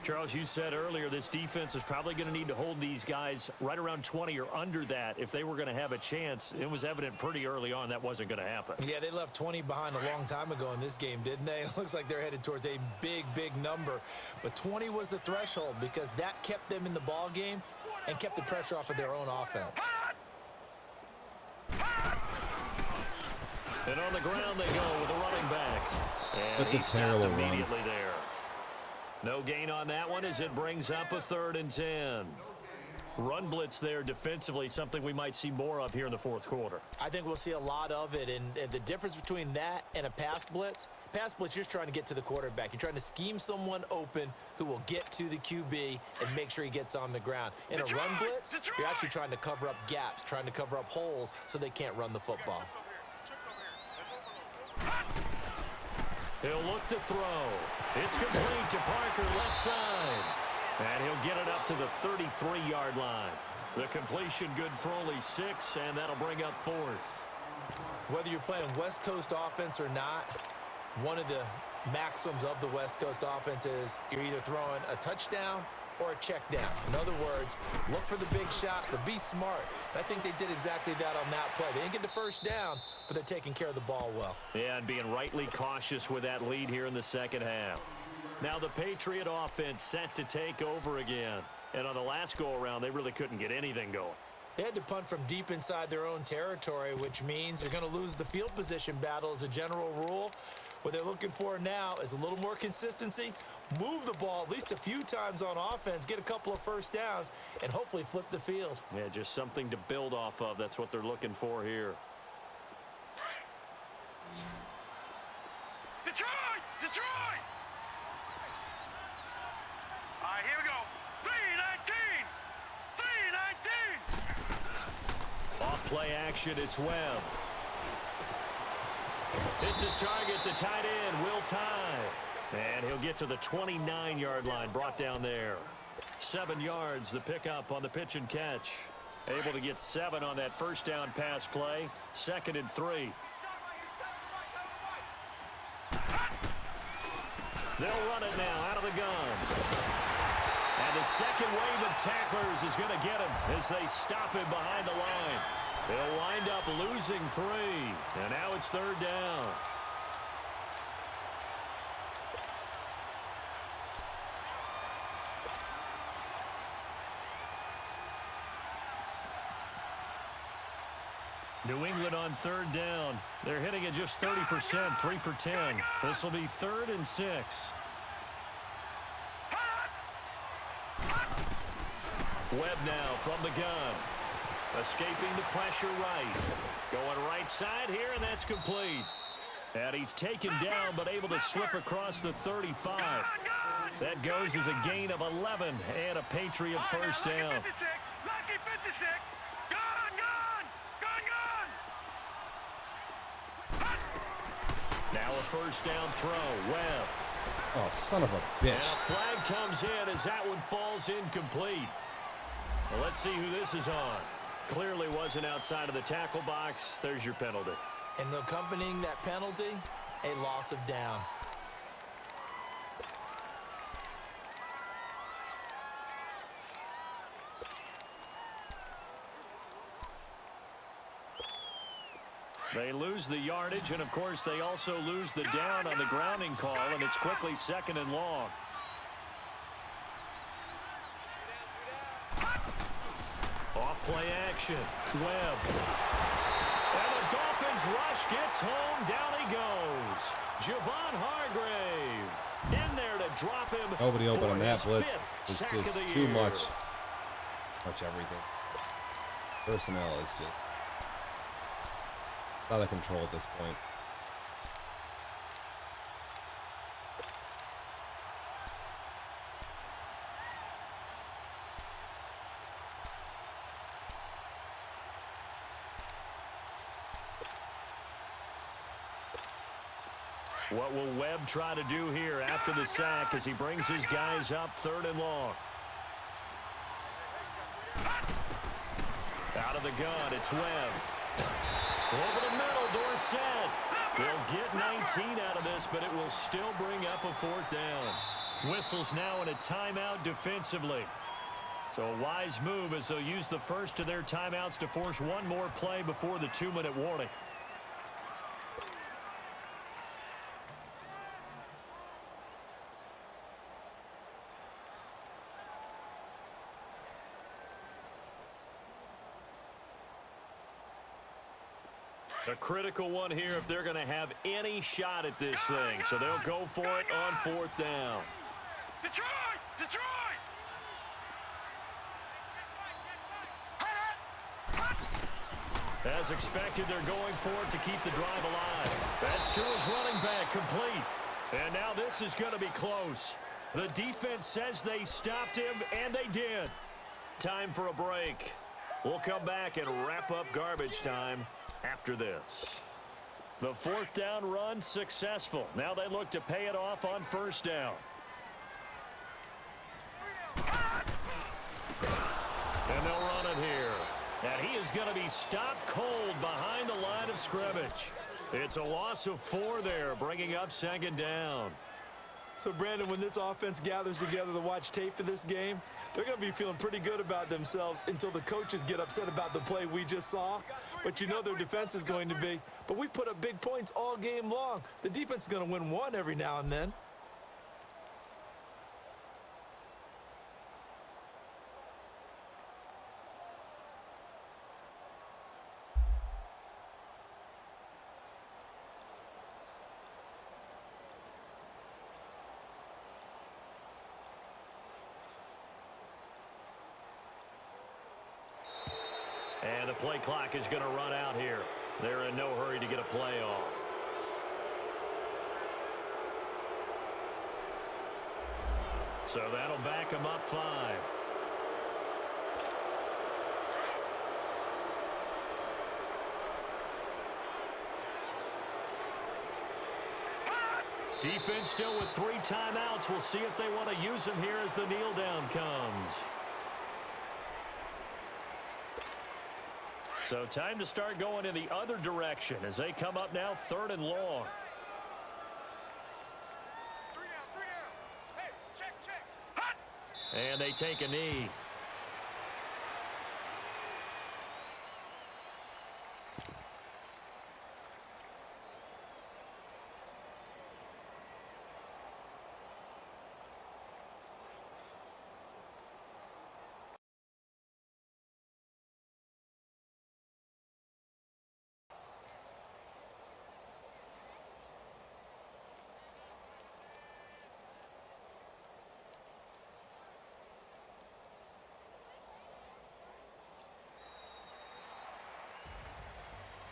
Charles, you said earlier this defense is probably going to need to hold these guys right around 20 or under that if they were going to have a chance. It was evident pretty early on that wasn't going to happen. Yeah, they left 20 behind a long time ago in this game, didn't they? It looks like they're headed towards a big, big number. But 20 was the threshold because that kept them in the ball game and kept the pressure off of their own offense. And on the ground they go with a running back. And That's a he stopped terrible immediately there. No gain on that one as it brings up a 3rd and 10. Run blitz there defensively, something we might see more of here in the fourth quarter. I think we'll see a lot of it, and the difference between that and a pass blitz, you're just trying to get to the quarterback. You're trying to scheme someone open who will get to the QB and make sure he gets on the ground. In a run blitz, you're actually trying to cover up gaps, trying to cover up holes so they can't run the football. He'll look to throw. It's complete to Parker, left side. And he'll get it up to the 33-yard line. The completion good for only 6, and that'll bring up 4th. Whether you're playing West Coast offense or not, one of the maxims of the West Coast offense is you're either throwing a touchdown or a check down. In other words, look for the big shot, but be smart. And I think they did exactly that on that play. They didn't get the first down, but they're taking care of the ball well. Yeah, and being rightly cautious with that lead here in the second half. Now the Patriot offense set to take over again. And on the last go-around, they really couldn't get anything going. They had to punt from deep inside their own territory, which means they're going to lose the field position battle as a general rule. What they're looking for now is a little more consistency, move the ball at least a few times on offense, get a couple of first downs, and hopefully flip the field. Yeah, just something to build off of. That's what they're looking for here. Detroit! Detroit! All right, here we go. 3-19. play action. It's Webb. It's his target, the tight end, Will Tye. And he'll get to the 29-yard line, brought down there. 7 yards, the pickup on the pitch and catch. Able to get 7 on that first down pass play. 2nd and 3. They'll run it now out of the gun. And the second wave of tacklers is going to get him as they stop him behind the line. They'll wind up losing 3. And now it's 3rd down. New England on 3rd down. They're hitting it just 30%, 3 for 10. This will be 3rd and 6. Webb now from the gun. Escaping the pressure right. Going right side here, and that's complete. And he's taken down, but able to slip across the 35. That goes as a gain of 11 and a Patriot first down. Lucky 56. Now a first down throw. Webb. Oh, son of a bitch. And a flag comes in as that one falls incomplete. Well, let's see who this is on. Clearly wasn't outside of the tackle box. There's your penalty. And accompanying that penalty, a loss of down. They lose the yardage, and of course they also lose the down on the grounding call, and it's quickly 2nd and long. Off play action. Webb. And the Dolphins rush gets home. Down he goes. Javon Hargrave in there to drop him. Nobody open on that blitz. It's It's just too much everything. Personnel is just out of control at this point. What will Webb try to do here after the sack as he brings his guys up 3rd and long? Out of the gun, it's Webb. Over the middle, Dorsett. They'll get 19 out of this, but it will still bring up a 4th down. Whistles now in a timeout defensively. So a wise move as they'll use the first of their timeouts to force one more play before the 2-minute warning. A critical one here if they're going to have any shot at this thing. So they'll go for it on 4th down. Detroit! As expected, they're going for it to keep the drive alive. That's to his running back, complete. And now this is going to be close. The defense says they stopped him, and they did. Time for a break. We'll come back and wrap up garbage time after this. The 4th down run successful. Now they look to pay it off on 1st down. And they'll run it here. And he is going to be stopped cold behind the line of scrimmage. It's a loss of 4 there, bringing up 2nd down. So, Brandon, when this offense gathers together to watch tape for this game, they're going to be feeling pretty good about themselves until the coaches get upset about the play we just saw. But you know their defense is going to be. But we put up big points all game long. The defense is going to win one every now and then. And the play clock is going to run out here. They're in no hurry to get a play off. So that'll back them up 5. Defense still with 3 timeouts. We'll see if they want to use them here as the kneel down comes. So time to start going in the other direction as they come up now 3rd and long. 3 down. Hey, check. Hot! And they take a knee.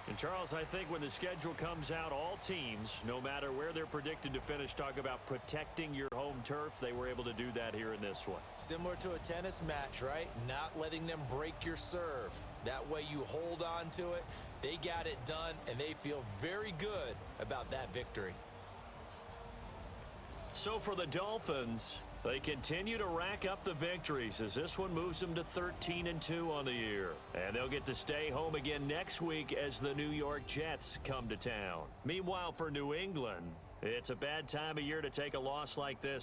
And Charles, I think when the schedule comes out, all teams, no matter where they're predicted to finish, talk about protecting your home turf. They were able to do that here in this one. Similar to a tennis match, right? Not letting them break your serve. That way you hold on to it. They got it done, and they feel very good about that victory. So for the Dolphins, they continue to rack up the victories as this one moves them to 13-2 on the year. And they'll get to stay home again next week as the New York Jets come to town. Meanwhile, for New England, it's a bad time of year to take a loss like this.